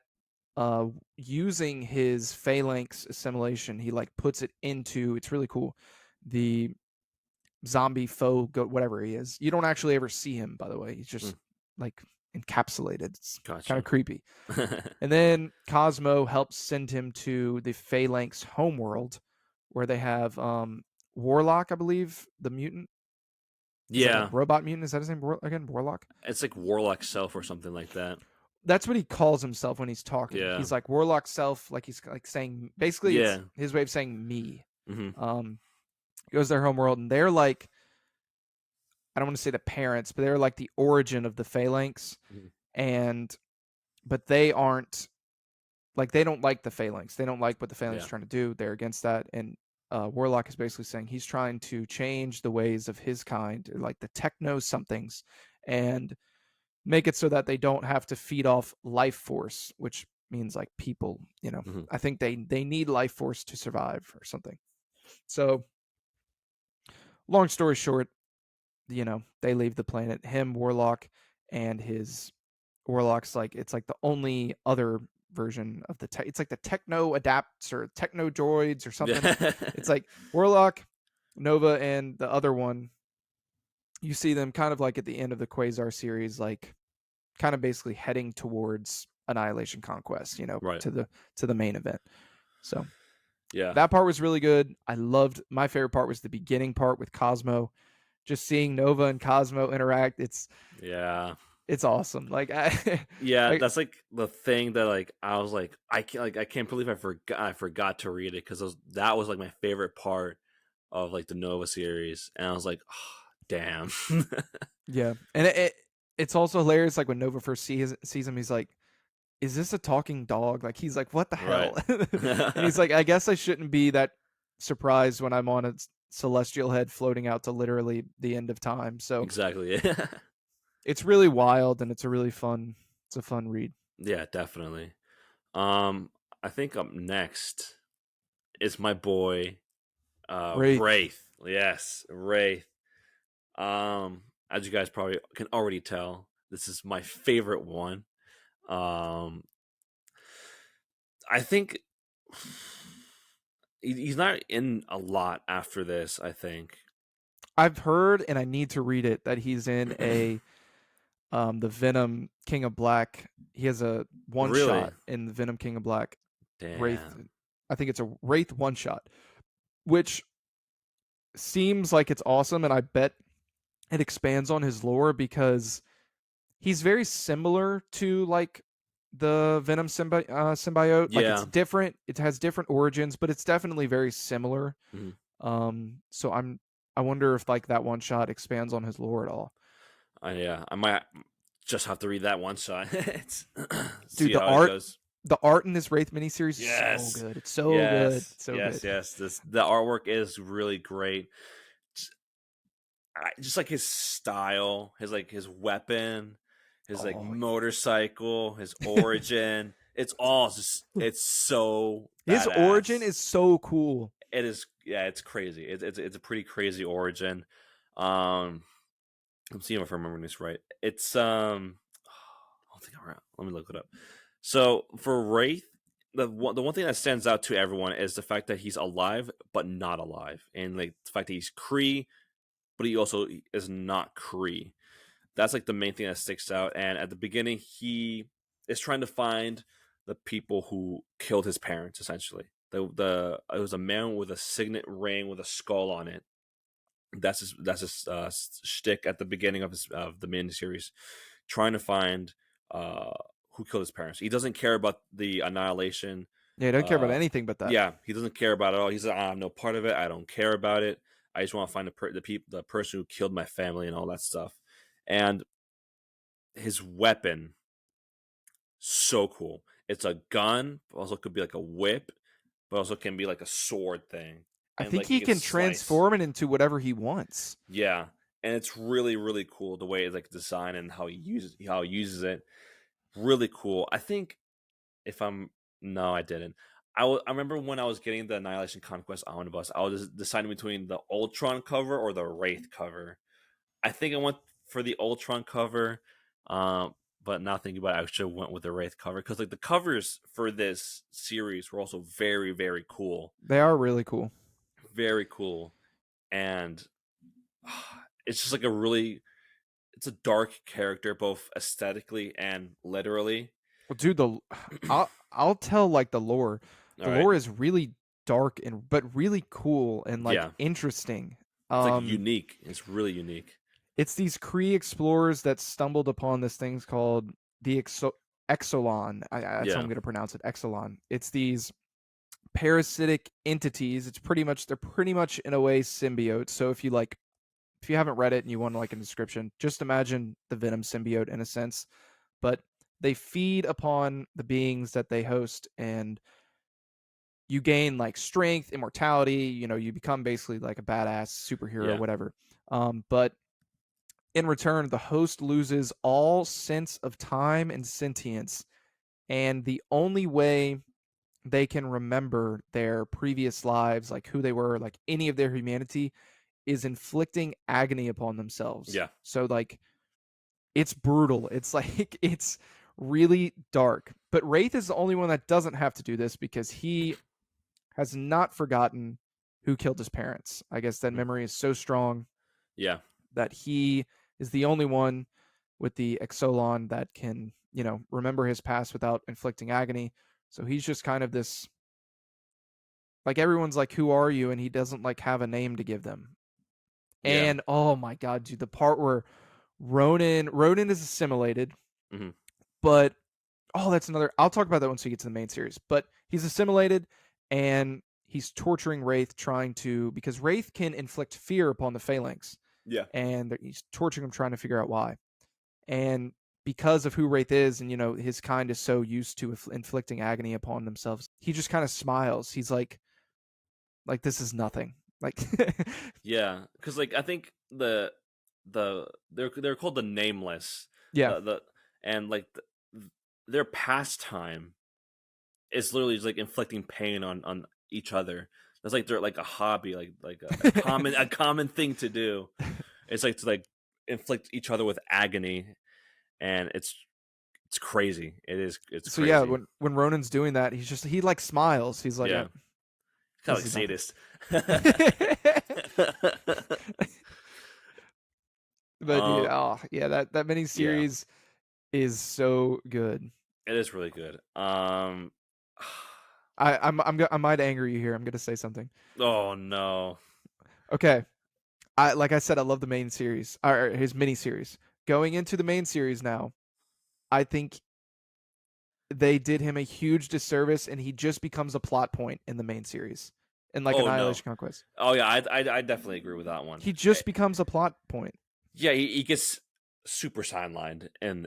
using his phalanx assimilation. He like puts it into, it's really cool, the zombie foe goat, whatever he is. You don't actually ever see him, by the way. He's just Mm, like encapsulated. It's kind of gotcha. creepy. And then Cosmo helps send him to the Phalanx homeworld, where they have Warlock, I believe, the mutant. Is like a Yeah, robot mutant. Is that his name again? Warlock? it's like Warlock Self or something like that. That's what he calls himself when he's talking. Yeah, He's like Warlock self, like he's like saying, basically it's yeah. his way of saying me. Hmm. Um, goes to their homeworld, and they're like, I don't want to say the parents, but they're like the origin of the Phalanx, Hmm. and but they aren't like, they don't like the Phalanx. They don't like what the Phalanx is Yeah. trying to do. They're against that, and Warlock is basically saying he's trying to change the ways of his kind, like the techno somethings, and make it so that they don't have to feed off life force, which means like people. Hmm. I think they need life force to survive or something. So, long story short, they leave the planet. Him, Warlock, and his Warlock's like, it's like the only other version of the it's like the techno adapts or techno droids or something. Yeah. It's like Warlock, Nova, and the other one. You see them kind of like at the end of the Quasar series, like kind of basically heading towards Annihilation Conquest, Right. to the main event. So Yeah. that part was really good. I loved, my favorite part was the beginning part with Cosmo. Just seeing Nova and Cosmo interact, Yeah. it's awesome. Like Yeah, I that's like the thing that like I was like I can't believe I forgot to read it because that was like my favorite part of like the Nova series, and I was like, oh, damn. yeah, and it's also hilarious. Like when Nova first sees him, he's like, "Is this a talking dog?" Like he's like, "What the Right. hell?" And he's like, "I guess I shouldn't be that surprised when I'm on a celestial head floating out to literally the end of time." So Exactly. it's really wild, and it's a fun read. Yeah, definitely. Um, I think up next is my boy, Wraith. Wraith. Yes, Wraith. As you guys probably can already tell, this is my favorite one. Um, I think he's not in a lot after this. I think. I've heard, and I need to read it, that he's in a the Venom King of Black. He has a one Really? shot in the Venom King of Black Wraith. Damn. I think it's a Wraith one shot, which seems like it's awesome, and I bet it expands on his lore because he's very similar to like the Venom symbiote. Like it's Yeah. different. It has different origins, but it's definitely very similar. Mhm. So I wonder if like that one shot expands on his lore at all. Yeah. I might just have to read that one shot. Dude, See how it goes. the art in this Wraith miniseries is so Yes. good. It's so good. Yes. It's so Yes. good. Yes. The artwork is really great. Just like his style, his weapon, his like Oh, motorcycle, his origin. It's all just it's so his origin badass. is so cool. It is, yeah, it's crazy. It's a pretty crazy origin. Um, I'm seeing if I'm remembering this right. It's I don't think I'm right. Let me look it up. So for Wraith, the one thing that stands out to everyone is the fact that he's alive but not alive, and like the fact that he's Kree, but he also is not Kree. That's like the main thing that sticks out. And at the beginning, he is trying to find the people who killed his parents. Essentially, the it was a man with a signet ring with a skull on it. That's his shtick at the beginning of the miniseries, trying to find uh, who killed his parents. He doesn't care about the annihilation. Yeah, I don't care about Uh, anything but that. yeah, he doesn't care about it all. He's like, I'm no part of it. I don't care about it. I just want to find the person who killed my family and all that stuff. And his weapon, so cool. It's a gun, but also could be like a whip, but also can be like a sword thing, I and think like he he can can slice. transform it into whatever he wants. Yeah, and it's really really cool the way it's like designed and how he uses it. Really cool. I think if I'm no, I didn't. I remember when I was getting the Annihilation Conquest omnibus, I was deciding between the Ultron cover or the Wraith cover. I think I went for the Ultron cover, but now thinking about it, I should have went with the Wraith cover because like the covers for this series were also very very cool, They are really cool. very cool, and it's just like a really it's a dark character both aesthetically and literally. Well, dude, I'll tell like the lore. All The right, lore is really dark and but really cool and like yeah, interesting. it's like Um, unique. It's really unique. it's these Kree explorers that stumbled upon this thing's called the Exolon. That's how I'm Yeah, going to pronounce it. Exolon. It's these parasitic entities. They're pretty much in a way symbiotes. So if you haven't read it and you want like a description, just imagine the Venom symbiote in a sense. But they feed upon the beings that they host, and you gain like strength, immortality. You become basically like a badass superhero, yeah, whatever. But in return, the host loses all sense of time and sentience, and the only way they can remember their previous lives, like who they were, like any of their humanity, is inflicting agony upon themselves. yeah, So like it's brutal. It's like it's really dark. But Wraith is the only one that doesn't have to do this because he has not forgotten who killed his parents. I guess that mhm, memory is so strong yeah, that he is the only one with the Exolon that can, remember his past without inflicting agony. So he's just kind of this, like, everyone's like, "Who are you?" And he doesn't like have a name to give them. yeah, And oh my god, dude, the part where Ronan is assimilated, hmm but oh, that's another. I'll talk about that once we get to the main series. But he's assimilated, and he's torturing Wraith, trying to because Wraith can inflict fear upon the Phalanx, yeah, and he's torturing him, trying to figure out why. And because of who Wraith is, and his kind is so used to inflicting agony upon themselves, he just kind of smiles. He's like this is nothing. Like, yeah. Because like I think they're called the Nameless, yeah, the and like their pastime is literally just like inflicting pain on each other. That's like they're like a hobby, like a common thing to do. It's like to like inflict each other with agony, and it's crazy. It's so yeah, crazy. when Ronan's doing that, he like smiles. He's like, Yeah, kind this of like is nothing. sadist. But dude, um, oh yeah, that mini yeah, series is so good. it is really good. I might anger you here. I'm gonna say something. Oh no. Okay, like I said, I love the main series or his mini series. Going into the main series now, I think they did him a huge disservice, and he just becomes a plot point in the main series, in like Oh no. Annihilation Conquest. Oh yeah, I definitely agree with that one. He just becomes a plot point. Yeah, he gets super sidelined and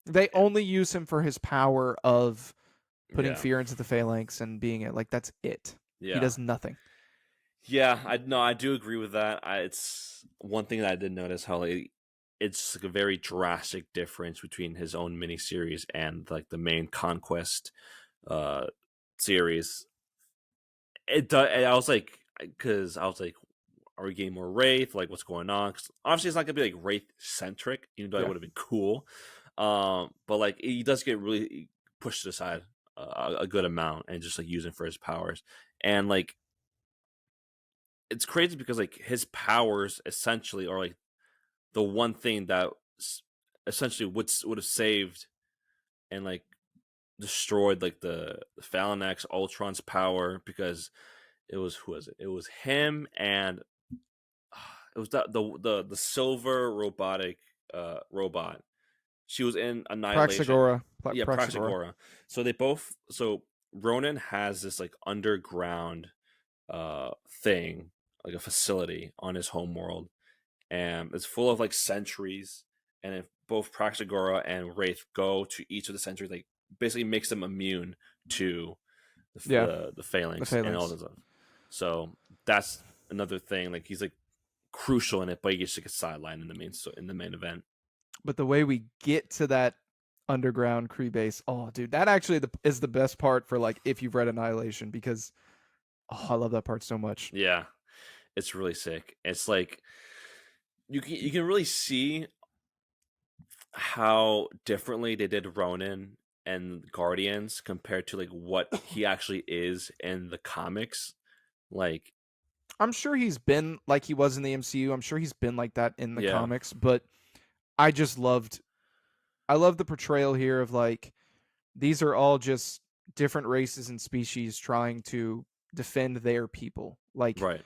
They only use him for his power of putting yeah, fear into the phalanx and being it. Like that's it. He yeah. does nothing. Yeah, I no, I do agree with that. It's one thing that I did notice how like, it's like a very drastic difference between his own miniseries and like the main Conquest uh series. It does. I was like, because I was like, are we getting more Wraith? Like, what's going on? 'Cause obviously, it's not gonna be like Wraith centric, even though it Yeah. would have been cool. But like, he does get really pushed aside a good amount and just like using for his powers, and like it's crazy because like his powers essentially are like the one thing that essentially would have saved and like destroyed like the Phalanx Ultron's power because it was who was it? It was him and it was the silver robotic robot. She was in Annihilation. Praxagora. Yeah, Praxagora. Praxagora. So they both so Ronan has this like underground thing, like a facility on his home world, and it's full of like sentries. And if both Praxagora and Wraith go to each of the sentries, like basically makes them immune to Yeah. the The phalanx and all phalanx. this stuff. So that's another thing. Like he's like crucial in it, but he gets like a sideline in the main event. But the way we get to that underground Kree base, oh dude, that actually is the best part for like if you've read Annihilation because I love that part so much. Yeah, it's really sick. It's like you can really see how differently they did Ronan and Guardians compared to like what he actually is in the comics. Like, I'm sure he's been like he was in the MCU. I'm sure he's been like that in the yeah, comics, but I just loved I love the portrayal here of like these are all just different races and species trying to defend their people. Like right,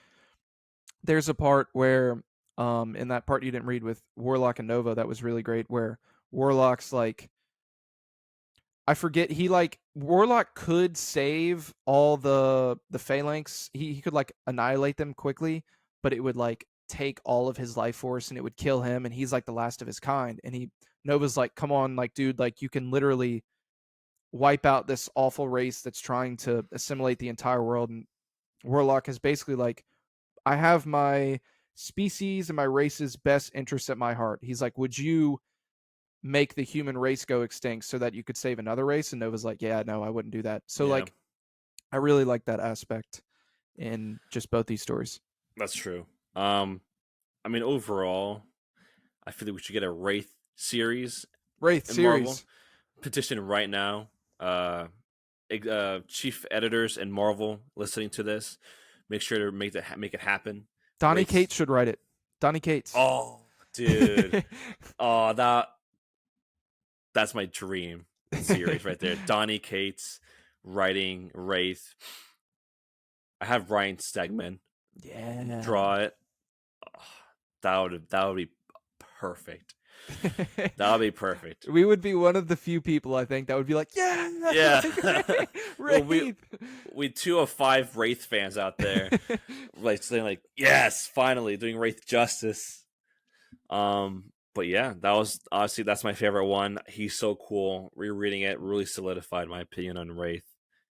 there's a part where in that part you didn't read with Warlock and Nova that was really great where Warlock's like I forget he like Warlock could save all the phalanx. He could like annihilate them quickly, but it would like take all of his life force and it would kill him and he's like the last of his kind. And he Nova's like, "Come on, like dude, like you can literally wipe out this awful race that's trying to assimilate the entire world." And Warlock is basically like, "I have my species and my race's best interests at my heart." He's like, "Would you make the human race go extinct so that you could save another race?" And Nova's like, "Yeah, no, I wouldn't do that." So yeah, like I really like that aspect in just both these stories. that's true. I mean, overall, I feel like we should get a Wraith series Wraith in Marvel. series. Petition right now. Chief editors in Marvel listening to this, make sure to make it happen. Donnie Wraiths. Cates should write it. Donnie Cates. Oh, dude. Oh, that's my dream series right there. Donnie Cates writing Wraith. I have Ryan Stegman Yeah. draw it. Oh, that would be perfect. That would be perfect. We would be one of the few people I think that would be like, yeah, Yeah. like, Well, Wraith. we 2 of 5 Wraith fans out there, like saying like, yes, finally doing Wraith justice. But yeah, that was honestly that's my favorite one. He's so cool. Rereading it really solidified my opinion on Wraith.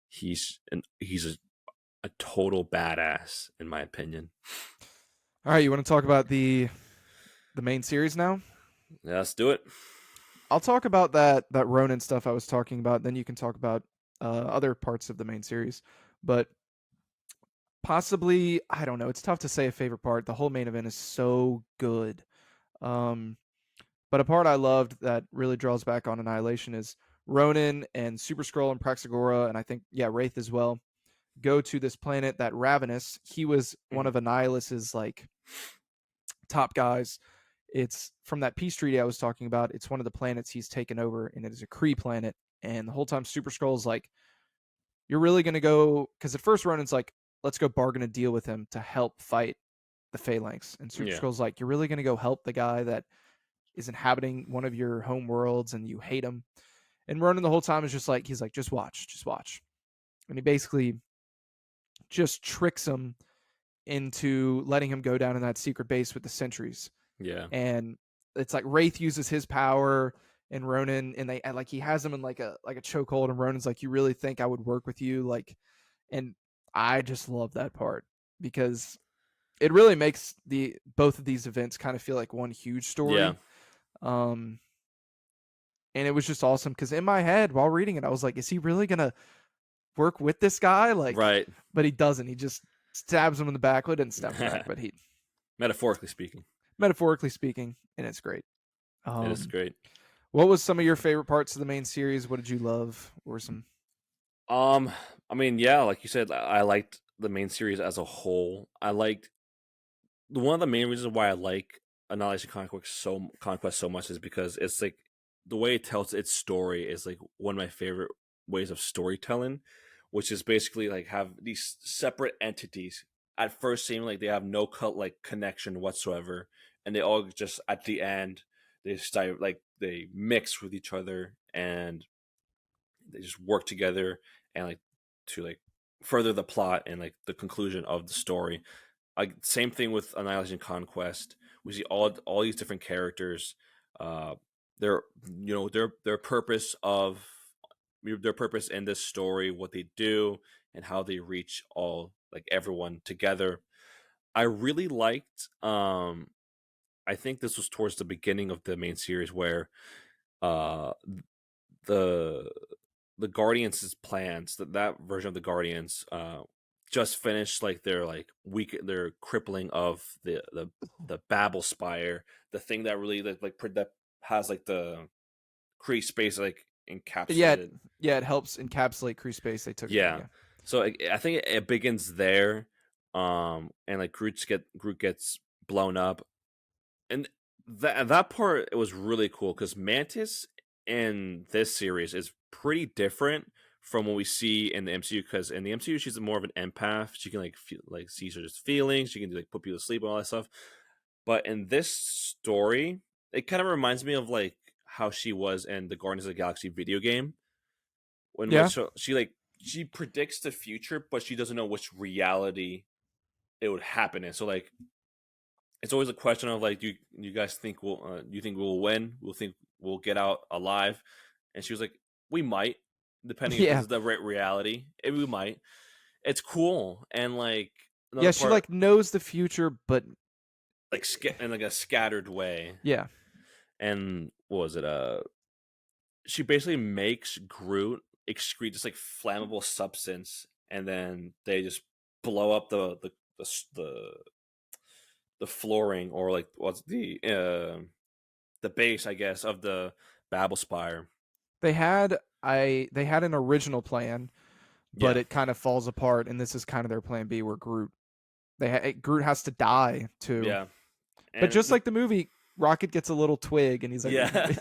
He's a total badass in my opinion. All right, you want to talk about the main series now? Yeah, let's do it. I'll talk about that Ronin stuff I was talking about. Then you can talk about other parts of the main series. But possibly, I don't know. It's tough to say a favorite part. The whole main event is so good. Um, but a part I loved that really draws back on Annihilation is Ronin and Super Skrull and Praxagora, and I think Wraith as well. Go to this planet that Ravenous. He was one Mhm. of Annihilus's like top guys. It's from that peace treaty I was talking about. It's one of the planets he's taken over, and it is a Kree planet. And the whole time, Super Skrull's like, "You're really gonna go?" Because at first, Ronan's like, "Let's go bargain a deal with him to help fight the Phalanx." And Super Yeah, Skrull's like, "You're really gonna go help the guy that is inhabiting one of your home worlds, and you hate him?" And Ronan the whole time is just like, he's like, "Just watch, just watch." And he basically just tricks him into letting him go down in that secret base with the sentries. yeah, And it's like Wraith uses his power and Ronan, and like he has him in like a chokehold, and Ronan's like, "You really think I would work with you?" Like, and I just love that part because it really makes the both of these events kind of feel like one huge yeah. story. Um, and it was just awesome because in my head while reading it, I was like, "Is he really gonna work with this guy?" Like, Right. but he doesn't. He just stabs him in the back. Well, he didn't stab him in the back, but he Metaphorically speaking, metaphorically speaking, and it's great. it is Um, great. what was some of your favorite parts of the main series? What did you love? Or some Um, I mean, yeah, like you said, I liked the main series as a whole. I liked one of the main reasons why I like Annihilation Conquest so much is because it's like the way it tells its story is like one of my favorite ways of storytelling, which is basically like have these separate entities at first seem like they have no like connection whatsoever, and they all just at the end they start like they mix with each other and they just work together and like to like further the plot and like the conclusion of the story. Like same thing with Annihilation Conquest. We see all these different characters, uh, their their purpose of their purpose in this story, what they do, and how they reach all like everyone together. I really liked. I think this was towards the beginning of the main series where uh, the the Guardians' plans that version of the Guardians just finished like their crippling of the Babel Spire, the thing that really like that has like the Kree space like Yeah, encapsulated. yeah, it helps encapsulate Kree space. They took it there. Yeah. Yeah, So I think it begins there, and like Groot gets blown up, and that part it was really cool because Mantis in this series is pretty different from what we see in the MCU. Because in the MCU, she's more of an empath. She can like feel, like see her just feelings. She can like put people to sleep and all that stuff. But in this story, it kind of reminds me of like how she was in the Guardians of the Galaxy video game, in yeah, which she like she predicts the future, but she doesn't know which reality it would happen in. So like it's always a question of like, do you guys think you think we'll win? We'll think we'll get out alive? And she was like, we might, depending if this yeah, is the right reality. We might. It's cool, and like yeah. another She part, like knows the future, but like in like a scattered way. yeah, And what was it? She basically makes Groot excrete this like flammable substance, and then they just blow up the the flooring, or like what's the base, I guess, of the Babel Spire. they had an original plan, but Yeah, it kind of falls apart, and this is kind of their plan B, where Groot has to die too. yeah, But and just like the movie, Rocket gets a little twig, and he's like, yeah,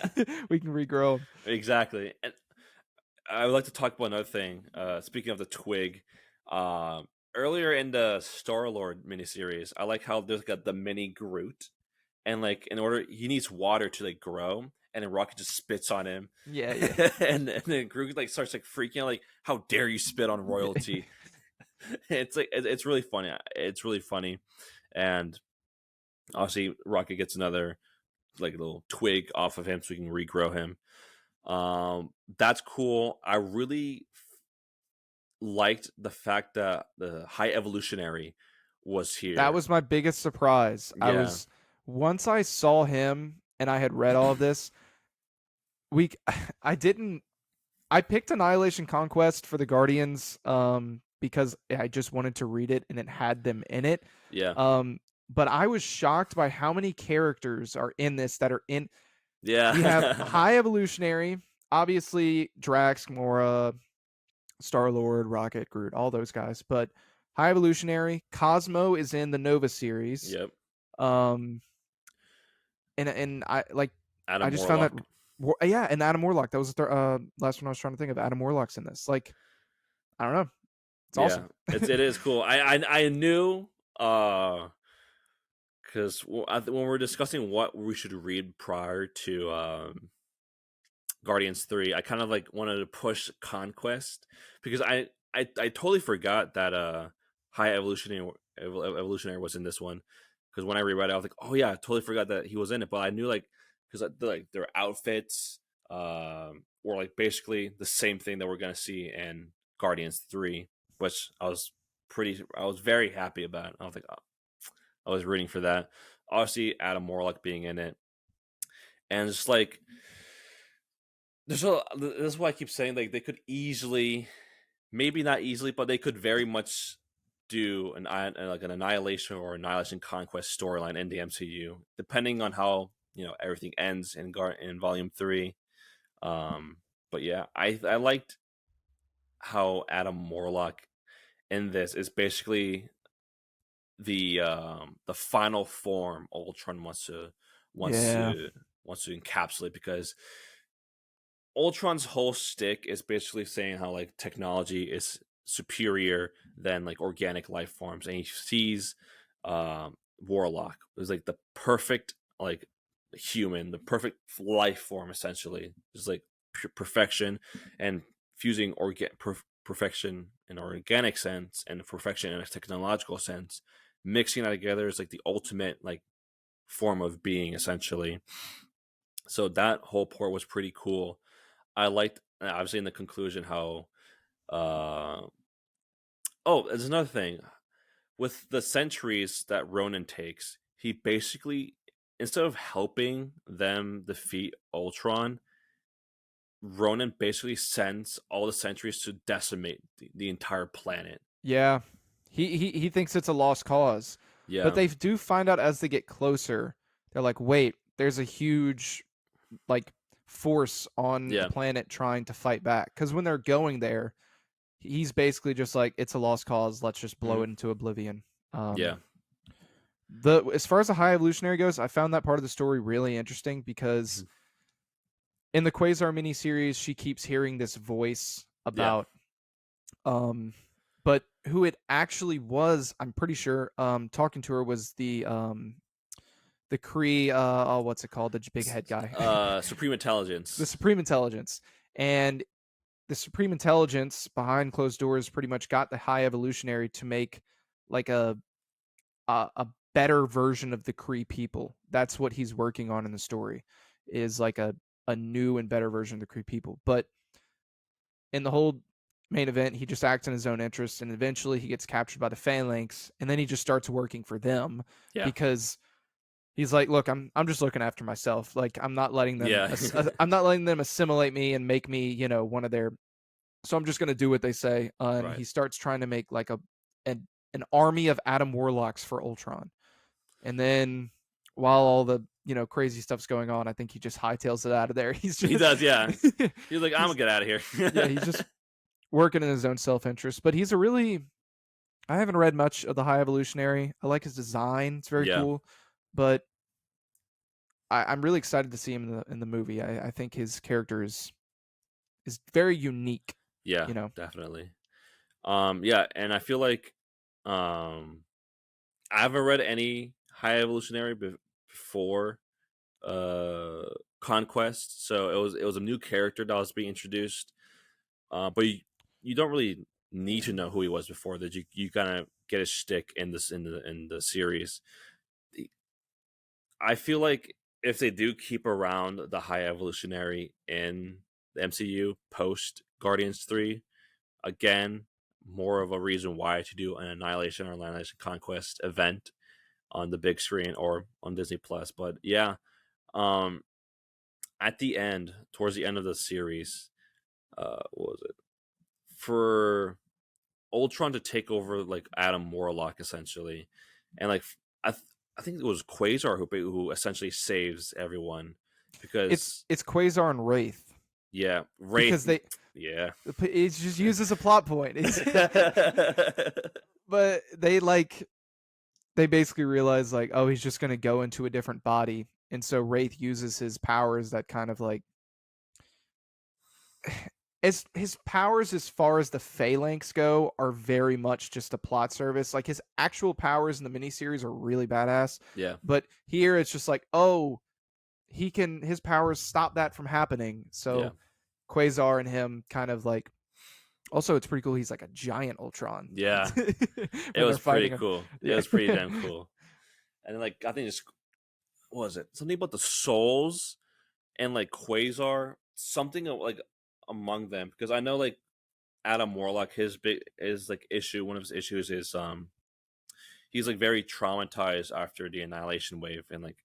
we can regrow him. exactly. And I would like to talk about another thing. Speaking of the twig, earlier in the Star Lord miniseries, I like how there's got the mini Groot, and like in order he needs water to like grow, and then Rocket just spits on him, Yeah, yeah. and then Groot like starts like freaking out, like, "How dare you spit on royalty?" It's like it's really funny. It's really funny, and obviously Rocket gets another like little twig off of him so we can regrow him. That's cool. I really liked the fact that the High Evolutionary was That here. was my biggest surprise. Yeah, Once I saw him and I had read all of this, we I didn't I picked Annihilation Conquest for the Guardians because I just wanted to read it and it had them in it. yeah, Um but I was shocked by how many characters are in this that are in we have yeah, High Evolutionary, obviously Drax, Gamora, Star-Lord, Rocket, Groot, all those guys, but High Evolutionary, Cosmo is in the Nova series. yep. Um and I like I Adam just found that Warlock. yeah, and Adam Warlock. That was the last one I was trying to think of. Adam Warlock's in this. Like, I don't know. It's Yeah, awesome. it is cool. I knew because when we were discussing what we should read prior to Guardians 3, I kind of like wanted to push Conquest because I totally forgot that High Evolutionary was in this one, because when I reread it I was like, oh yeah, I totally forgot that he was in it. But I knew like, because like their outfits were like basically the same thing that we're gonna see in Guardians 3, which I was very happy about. I was like, oh, I was rooting for that. Obviously Adam Warlock being in it, and just like this is why I keep saying like they could easily, maybe not easily, but they could very much do like an Annihilation or Annihilation Conquest storyline in the MCU, depending on how everything ends in Volume 3. But yeah, I liked how Adam Warlock in this is basically the final form Ultron wants Yeah. to wants to encapsulate, because Ultron's whole stick is basically saying how like technology is superior than like organic life forms, and he sees Warlock is like the perfect like human, the perfect life form, essentially, just like perfection, and fusing perfection in an organic sense and perfection in a technological sense, mixing that together is like the ultimate like form of being, essentially. So that whole part was pretty cool. I liked, obviously, in the conclusion how uh oh, there's another thing with the centuries that Ronan takes. He basically, instead of helping them defeat Ultron, Ronan basically sends all the centuries to decimate the entire planet. Yeah. He thinks it's a lost cause. But Yeah, they do find out as they get closer. They're like, "Wait, there's a huge like force on a Yeah. planet trying to fight back. Because when they're going there, he's basically just like, it's a lost cause. Let's just blow Hmm. it into oblivion. Yeah. The As far as the High Evolutionary goes, I found that part of the story really interesting because Mhm. in the Quasar miniseries, she keeps hearing this voice Yeah. about but who it actually was, I'm pretty sure, talking to her was the Kree, oh, what's it called? The big head guy. Supreme The Intelligence. Supreme Intelligence. And the Supreme Intelligence behind closed doors pretty much got the High Evolutionary to make like a better version of the Kree people. That's what he's working on in the story, is like a new and better version of the Kree people. But in the whole main event, he just acts in his own interest, and eventually he gets captured by the Phalanx, and then he just starts working for them Yeah. because he's like, "Look, I'm just looking after myself. Like Yeah. I'm not letting them assimilate me and make me, one of their. So I'm just gonna do what they say." And Right. he starts trying to make like an an army of Adam Warlocks for Ultron, and then while all the crazy stuff's going on, I think he just hightails it out of there. He's He just does. Yeah. He's like, I'm gonna he's get out of yeah, here. he's just working in his own self interest. But he's a really I haven't read much of the High Evolutionary. I like his design; it's very Yeah. cool. But I'm really excited to see him in the movie. I think his character is very unique. Yeah. You know, Definitely. Yeah, and I feel like um I haven't read any High Evolutionary before uh Conquest, so it was a new character that was being introduced. But you don't really need to know who he was before that. You kind of get his shtick in this in the series. I feel like if they do keep around the High Evolutionary in the MCU post Guardians 3, again, more of a reason why to do an Annihilation or Annihilation Conquest event on the big screen or on Disney Plus. But yeah, um, at the end, towards the end of the series, what was it? For Ultron to take over like Adam Warlock essentially, and like I, th- I think it was Quasar who essentially saves everyone because it's Quasar and Wraith yeah, Wraith, because they yeah. it's just used as a plot point. But they basically realize like, oh, he's just gonna go into a different body, and so Wraith uses his powers that kind of like as his powers as far as the Phalanx go are very much just a plot service. Like his actual powers in the miniseries are really badass, Yeah, but here it's just like, oh, his powers stop that from happening. yeah, So Quasar and him kind of like. Also, it's pretty cool. He's like a giant Ultron yeah. It when they're was pretty fighting him. cool. It Yeah. was pretty damn cool. And like I think it's what was it something about the souls and like Quasar, something like among them because I know like Adam Warlock, his big is like issue. One of his issues is he's like very traumatized after the Annihilation Wave and like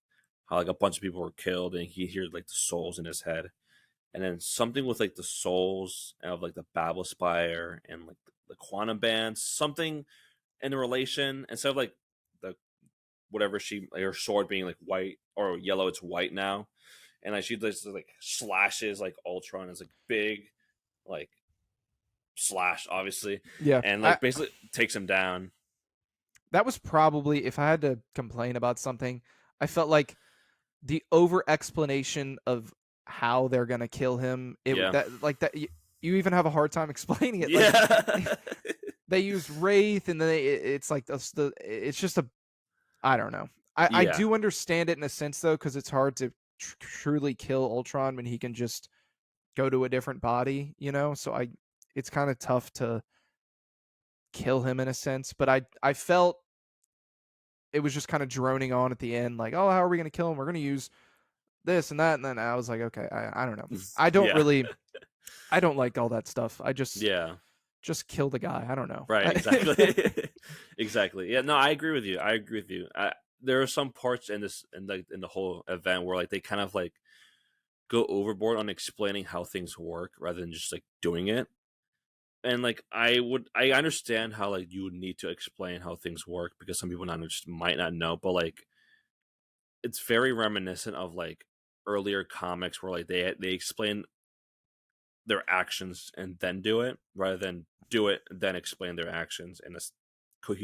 how like a bunch of people were killed and he hears like the souls in his head and then something with like the souls of like the Babel Spire and like the quantum bands, something in the relation instead of like the whatever she like her sword being like white or yellow, it's white now, and like she just like slashes like Ultron as like big like slash obviously, Yeah. and like basically takes him down. That was probably, if I had to complain about something, I felt like the over explanation of how they're gonna kill him. Yeah, You even have a hard time explaining it. Like yeah, they use Wraith, and then it's like it's just a I don't know. I yeah, do understand it in a sense though, because it's hard to truly kill Ultron when he can just go to a different body. So it's kind of tough to kill him in a sense. But I felt it was just kind of droning on at the end, like, oh, how are we going to kill him? We're going to use this and that, and then I was like, okay, I don't know. I don't yeah, really, I don't like all that stuff. I yeah. just kill the guy. I don't know. Right, exactly, exactly. Yeah, no, I agree with you. I agree with you. There are some parts in this in the whole event where like they kind of like go overboard on explaining how things work rather than just like doing it. And like I understand how like you would need to explain how things work because some people not just might not know, but like it's very reminiscent of like earlier comics where like they explain their actions and then do it, rather than do it and then explain their actions in a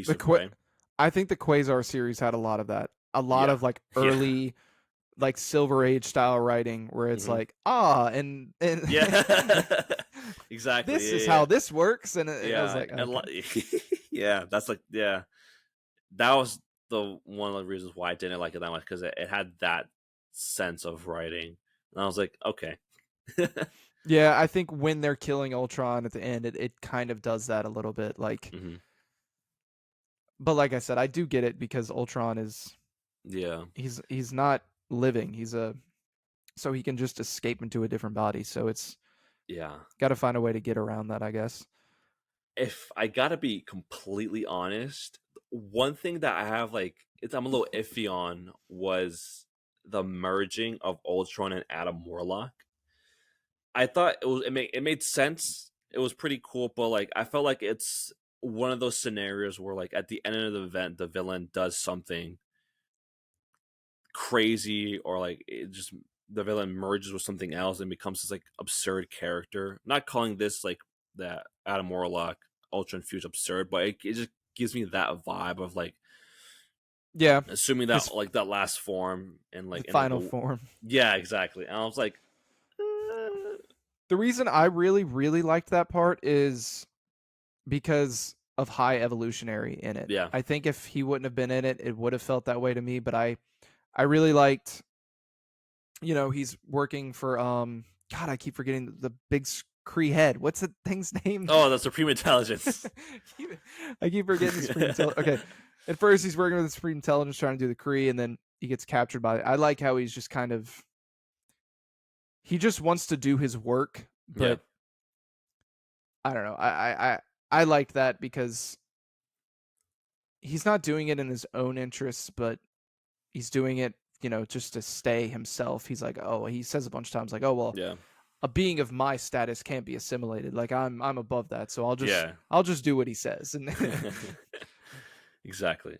The cohesive Qua way. I think the Quasar series had a lot of that. A lot Yeah, of like yeah, early like Silver Age style writing where it's hmm like, and yeah, this exactly, is yeah, how this works, and I was yeah, like, and okay. yeah, that's like yeah, that was the one of the reasons why I didn't like it that much, because it had that sense of writing, and I was like, okay, Yeah, I think when they're killing Ultron at the end, it kind of does that a little bit. Like, hmm but like I said, I do get it because Ultron is yeah, he's not living. He's a so he can just escape into a different body. So it's yeah. got to find a way to get around that, I guess. If I gotta be completely honest, one thing that I have like I'm a little iffy on was the merging of Ultron and Adam Warlock. I thought it made sense. It was pretty cool, but like I felt like it's one of those scenarios where like at the end of the event the villain does something crazy, or like it just the villain merges with something else and becomes this like absurd character. I'm not calling this like that Adam Warlock Ultra Infused absurd, but it just gives me that vibe of like Yeah, assuming his that like that last form and the like in like final the form. yeah, exactly. And I was like, The reason I really liked that part is because of High Evolutionary in it. yeah, I think if he wouldn't have been in it, it would have felt that way to me. But I really liked, he's working for God, I keep forgetting the big Kree head. What's the thing's name? oh, the Supreme Intelligence. I keep forgetting the Supreme Intelligence. Okay, at first he's working with the Supreme Intelligence trying to do the Kree, and then he gets captured by it. I like how he's just kind of he just wants to do his work, Yeah, but I don't know. I liked that because he's not doing it in his own interests, but he's doing it, just to stay himself. He's like, oh, he says a bunch of times, like, oh well, yeah, a being of my status can't be assimilated. Like I'm above that, so yeah. I'll just do what he says. And Exactly.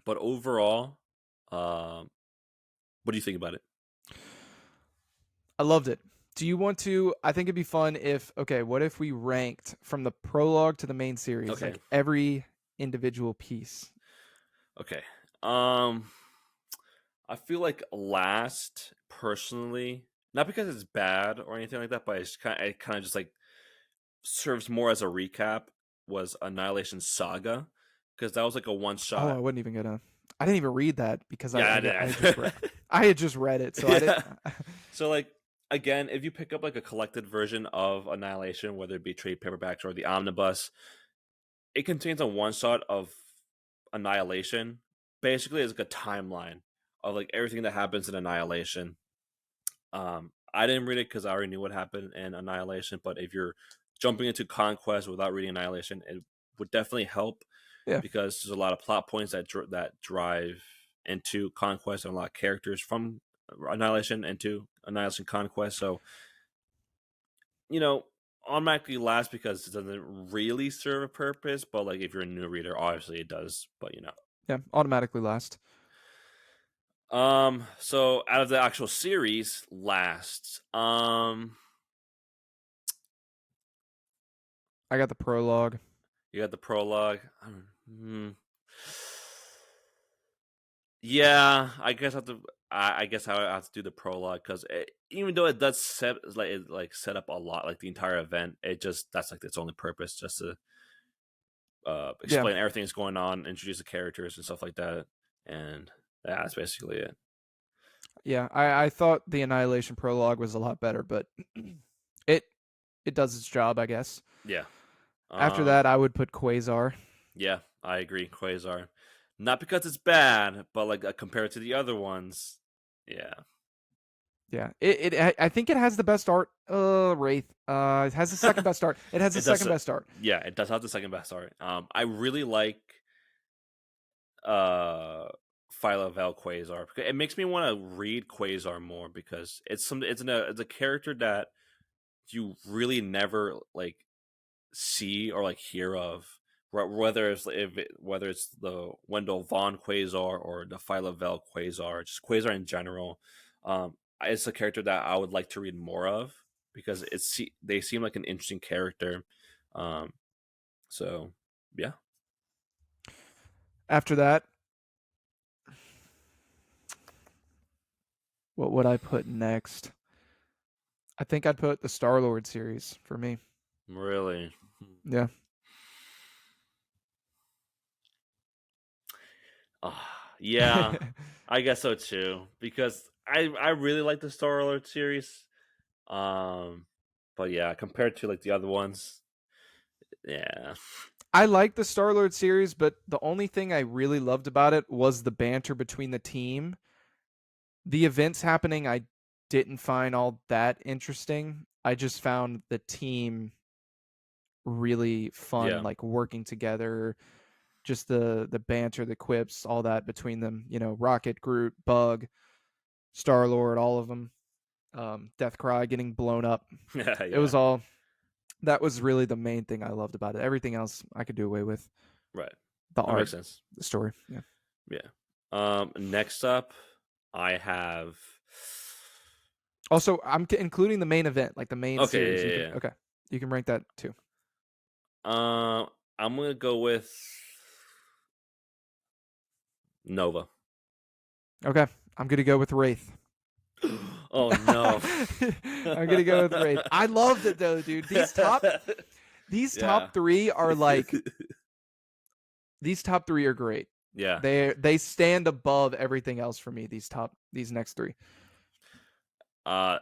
But overall, what do you think about it? I loved it. Do you want to? I think it'd be fun if okay, what if we ranked from the prologue to the main series, Okay, like every individual piece? okay. I feel like last personally, not because it's bad or anything like that, but it kind of just like serves more as a recap. Was Annihilation Saga, because that was like a one Oh, I shot. wasn't even gonna. I didn't even read that because Yeah, I I had did. just read. I had just read it, so I didn't. Yeah. So like again, if you pick up like a collected version of Annihilation, whether it be trade paperbacks or the omnibus, it contains a one shot of Annihilation. Basically, it's like a timeline of like everything that happens in Annihilation. I didn't read it because I already knew what happened in Annihilation. But if you're jumping into Conquest without reading Annihilation, it would definitely help, Yeah, because there's a lot of plot points that drive into Conquest, and a lot of characters from Annihilation into Annihilation Conquest. So you know, automatically last because it doesn't really serve a purpose. But like if you're a new reader, obviously it does. But yeah, automatically last. So out of the actual series, last, I got the prologue. you got the prologue. Hmm. Yeah, I guess I have to. I guess I have to do the prologue, because even though it does set up a lot, like the entire event, it just that's like its only purpose, just to Yeah, explain everything that's going on, introduce the characters and stuff like that, and yeah, that's basically it. yeah. I thought the Annihilation prologue was a lot better, but it it does its job, I guess. Yeah. After Um. that, I would put Quasar. Yeah, I agree. Quasar, not because it's bad, but like compared to the other ones, yeah, Yeah, I think it has the best art. Wraith. It has the second best art. It has the it does. second best art. Yeah, it does have the second best art. I really like uh Phyla Vel Quasar, because it makes me want to read Quasar more, because it's a character that you really never like see or like hear of, whether it's the Wendell Vaughn Quasar or the Phyla Vel Quasar, just Quasar in general. It's a character that I would like to read more of because they seem like an interesting character. Um, so yeah, After that, what would I put next? I think I'd put the Star Lord series for me. really. Yeah. Yeah, I guess so too. Because I really like the Star Alert series. Um, but yeah, compared to like the other ones, yeah, I like the Star Lord series, but the only thing I really loved about it was the banter between the team. The events happening, I didn't find all that interesting. I just found the team really fun, yeah, like working together, just the banter, the quips, all that between them. You know, Rocket, Groot, Bug, Star Lord, all of them. Deathcry getting blown up. yeah, It yeah. was all. That was really the main thing I loved about it. Everything else I could do away with. Right, The that makes art, sense. the story. Yeah. Yeah. Next up, I have. Also, I'm including the main event, like the main Okay, series. You yeah, can yeah, okay. You can rank that too. yeah. I'm gonna go with Nova. Okay. I'm gonna go with Wraith. Oh no. I'm gonna go with Wraith. I loved it though, dude. These Yeah. top three are like these top three are great. Yeah. They stand above everything else for me. These next three.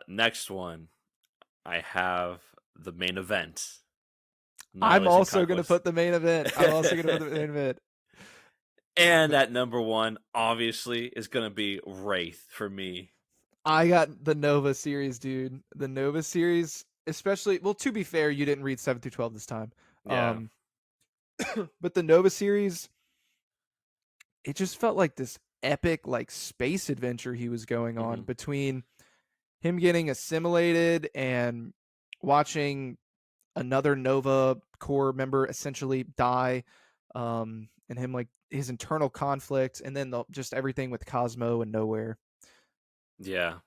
Next one, I have the main event, I'm Annihilation also gonna Conquest. put the main event. I'm also gonna put the main event. And But at number one, obviously, is gonna be Wraith for me. I got the Nova series, dude. The Nova series, especially. Well, to be fair, you didn't read 7 through 12 this time. Yeah. Um, but the Nova series, it just felt like this epic, like space adventure he was going on Hmm. between him getting assimilated and watching another Nova Corps member essentially die, and him like his internal conflict, and then just everything with Cosmo and Nowhere. Yeah.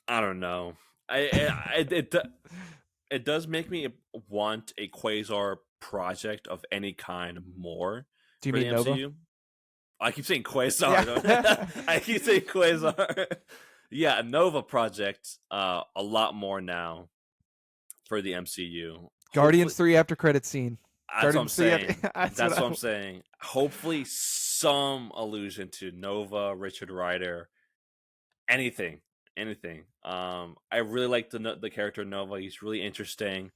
I don't know. It does make me want a Quasar project of any kind more Do you for the mean Nova? MCU. I keep saying Quasar. Yeah. I keep saying Quasar. Yeah, a Nova project. A lot more now for the MCU. Hopefully, Guardians 3 after credit scene. that's what I'm Guardians 3 after. saying. That's what That's what I'm I. saying. Hopefully, some allusion to Nova, Richard Rider, anything, anything. I really like the character Nova. He's really interesting,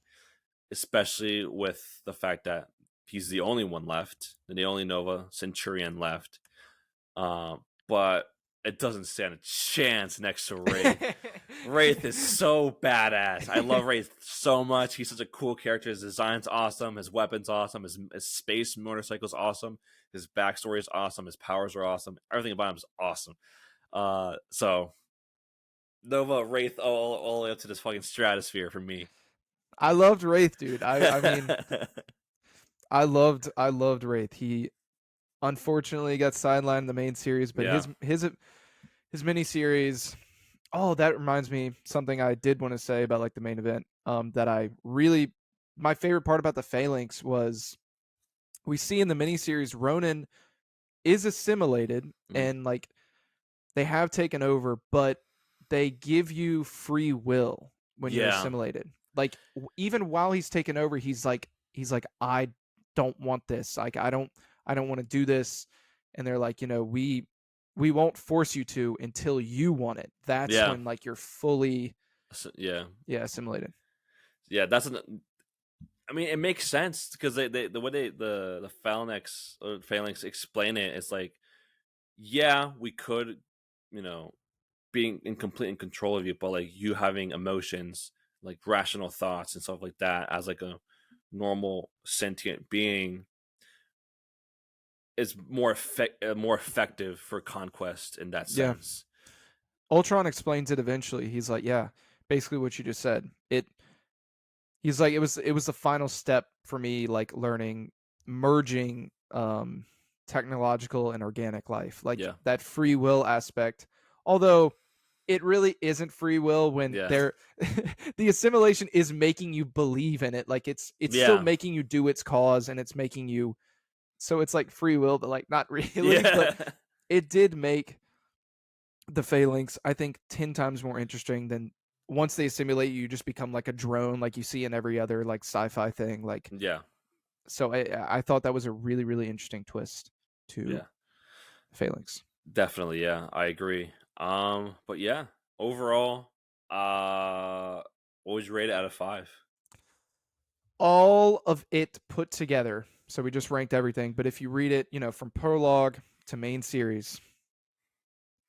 especially with the fact that he's the only one left, the only Nova Centurion left. But it doesn't stand a chance next to Wraith. Wraith is so badass. I love Wraith so much. He's such a cool character. His design's awesome. His weapon's awesome. His space motorcycle's awesome. His backstory is awesome. His powers are awesome. Everything about him is awesome. So Nova Wraith all the way up to this fucking stratosphere for me. I loved Wraith, dude. I mean, I loved Wraith. He unfortunately got sidelined in the main series, but Yeah. his mini series. Oh, that reminds me something I did want to say about like the main event. That I really my favorite part about the Phalanx was we see in the miniseries Ronan is assimilated Mhm. and like they have taken over, but they give you free will when you're Yeah. assimilated. Like even while he's taken over, he's like I don't want this. Like I don't want to do this. And they're like, we won't force you to until you want it. That's Yeah. when like you're fully Yeah. assimilated. Yeah. I mean, it makes sense because the way the phalanx explain it, it's like, yeah, we could, you know, being in complete in control of you, but like you having emotions, like rational thoughts and stuff like that, as like a normal sentient being, is more effective for conquest in that Yeah. sense. Ultron explains it eventually. He's like, yeah, basically what you just said. He's like it was the final step for me like learning merging technological and organic life. Like Yeah. that free will aspect. Although it really isn't free will when Yeah. they're the assimilation is making you believe in it. Like it's still Yeah. making you do its cause and it's making you so it's like free will, but like not really. But Yeah. it did make the phalanx, I think, 10 times more interesting than once they assimilate you, you just become like a drone like you see in every other like sci-fi thing. Like Yeah. so I thought that was a really, really interesting twist to Yeah. phalanx. Definitely, yeah. I agree. But yeah, overall, what would you rate it out of 5? All of it put together. So we just ranked everything, but if you read it, from prologue to main series,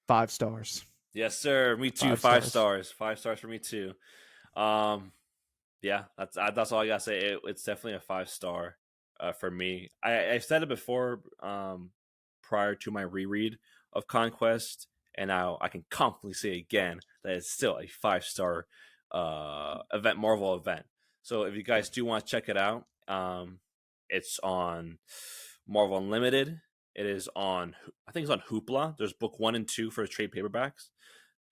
5 stars. Yes, sir. Me too. 5 stars. 5 stars. 5 stars for me too. Um, yeah, that's all I gotta say. It's definitely a 5 star for me. I said it before, prior to my reread of Conquest, and now I can confidently say again that it's still a 5 star event, Marvel event. So if you guys do want to check it out, it's on Marvel Unlimited. It is on, I think it's on Hoopla. There's book 1 and 2 for trade paperbacks.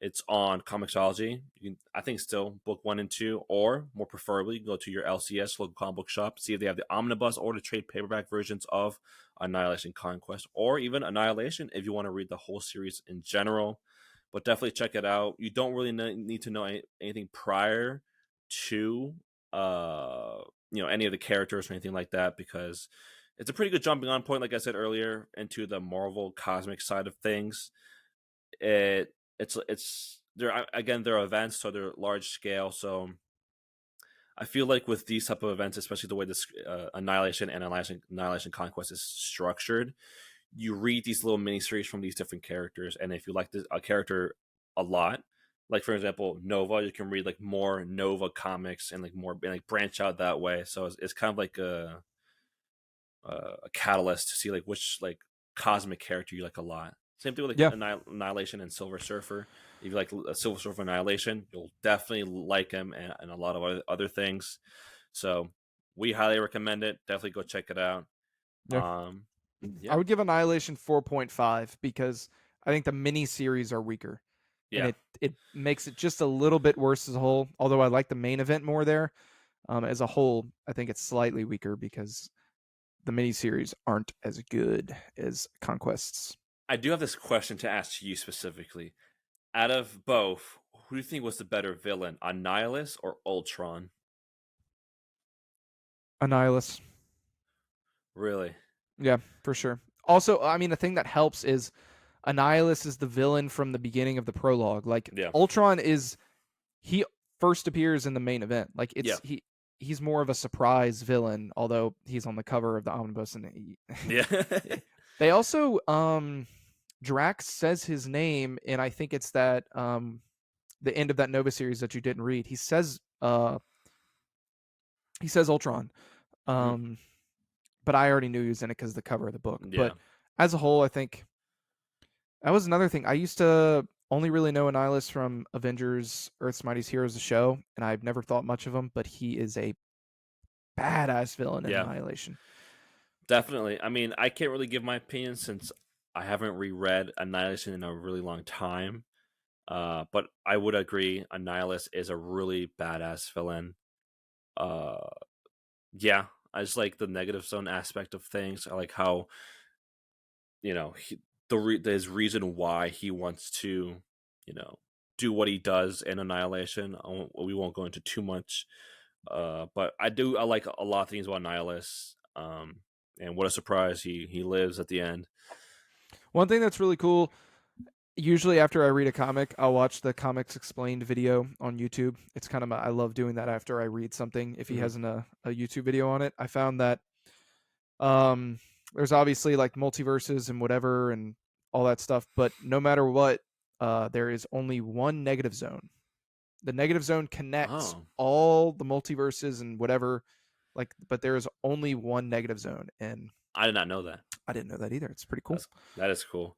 It's on Comixology. You can, I think, still book 1 and 2, or more preferably, go to your LCS local comic book shop, see if they have the omnibus or the trade paperback versions of Annihilation Conquest, or even Annihilation if you want to read the whole series in general. But definitely check it out. You don't really need to know anything prior to any of the characters or anything like that, because it's a pretty good jumping on point, like I said earlier, into the Marvel cosmic side of things. It's they're, again, they're events, so they're large scale. So I feel like with these type of events, especially the way this Annihilation Conquest is structured, you read these little miniseries from these different characters, and if you like a character a lot, like for example Nova, you can read like more Nova comics and like more and like branch out that way. So it's kind of like a catalyst to see like which like cosmic character you like a lot. Same thing with Yeah. like Annihilation and Silver Surfer. If you like Silver Surfer Annihilation, you'll definitely like him and a lot of other things. So we highly recommend it. Definitely go check it out. Yeah. I Yeah, would give Annihilation 4.5 because I think the mini series are weaker. And yeah, it makes it just a little bit worse as a whole. Although I like the main event more there. As a whole, I think it's slightly weaker because the miniseries aren't as good as Conquests. I do have this question to ask you specifically. Out of both, who do you think was the better villain, Annihilus or Ultron? Annihilus. Really? Yeah, for sure. Also, I mean, the thing that helps is Annihilus is the villain from the beginning of the prologue. Like Yeah, Ultron is he first appears in the main event. Like yeah, he's more of a surprise villain, although he's on the cover of the omnibus and yeah, they also Drax says his name, and I think it's that the end of that Nova series that you didn't read. He says Ultron. Mhm. Um but I already knew he was in it because of the cover of the book. Yeah, But as a whole, I think that was another thing. I used to only really know Annihilus from Avengers Earth's Mightiest Heroes, the show, and I've never thought much of him, but he is a badass villain in yeah. Annihilation. Definitely. I mean, I can't really give my opinion since I haven't reread Annihilation in a really long time. But I would agree, Annihilus is a really badass villain. Uh, yeah, I just like the negative zone aspect of things. I like how his reason why he wants to you know do what he does in Annihilation. We won't go into too much. But I like a lot of things about Nihilus. And what a surprise, he lives at the end. One thing that's really cool, usually after I read a comic, I'll watch the comics explained video on YouTube. It's kind of I love doing that after I read something. If he Hmm. has a YouTube video on it, I found that um, there's obviously like multiverses and whatever and all that stuff, but no matter what, there is only one negative zone. The negative zone connects Oh, all the multiverses and whatever, like, but there is only one negative zone, and I did not know that. I didn't know that either. It's pretty cool. That is cool.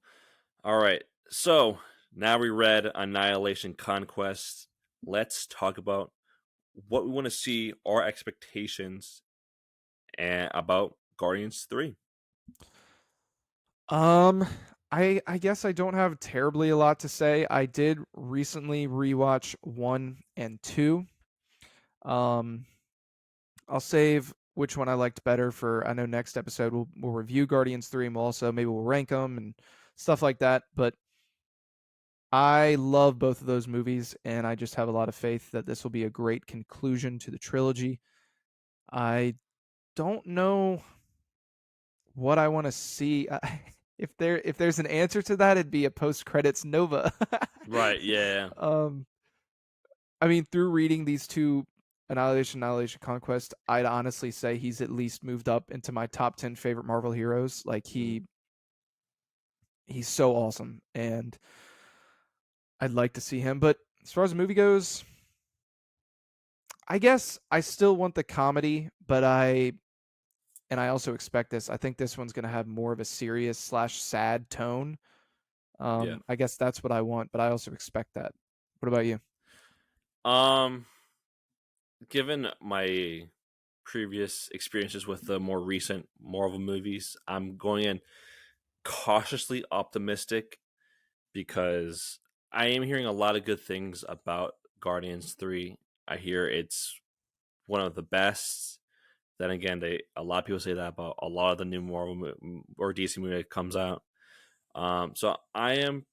All right, so now we read Annihilation Conquest. Let's talk about what we want to see, our expectations, and about Guardians 3. Um, I guess I don't have terribly a lot to say. I did recently rewatch 1 and 2. Um, I'll save which one I liked better for, I know next episode we'll review Guardians 3, and we'll also maybe we'll rank them and stuff like that, but I love both of those movies, and I just have a lot of faith that this will be a great conclusion to the trilogy. I don't know what I want to see. If there's an answer to that, it'd be a post credits Nova. Right? Yeah. um, I mean, through reading these two, Annihilation Conquest, I'd honestly say he's at least moved up into my top 10 favorite Marvel heroes. Like Mm. he's so awesome, and I'd like to see him. But as far as the movie goes, I guess I still want the comedy, but I also expect this. I think this one's going to have more of a serious slash sad tone. Yeah. I guess that's what I want, but I also expect that. What about you? Um, given my previous experiences with the more recent Marvel movies, I'm going in cautiously optimistic because I am hearing a lot of good things about Guardians 3. I hear it's one of the best. Then again, a lot of people say that about a lot of the new Marvel or DC movie that comes out. So I'm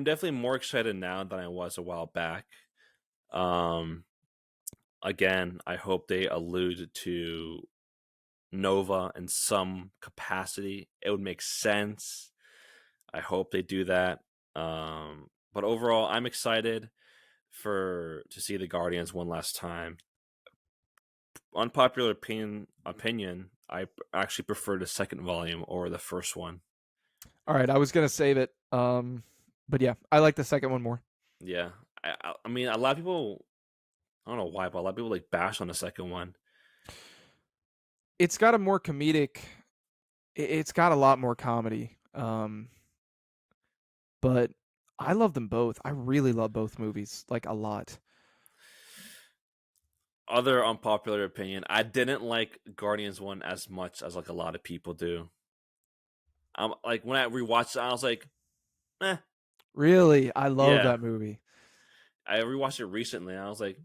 definitely more excited now than I was a while back. Um, Again, I hope they allude to Nova in some capacity. It would make sense. I hope they do that. But overall, I'm excited for to see the Guardians one last time. Unpopular opinion, I actually prefer the second volume over the first one. All right, I was going to save it. But yeah, I like the second one more. Yeah, I mean, a lot of people, I don't know why, but a lot of people like bash on the second one. It's got a more comedic, it's got a lot more comedy. But I love them both. I really love both movies, like a lot. Other unpopular opinion, I didn't like Guardians one as much as like a lot of people do. I'm like when I rewatched it, I was like, eh, Really, I love yeah. that movie. I rewatched it recently, and I was like,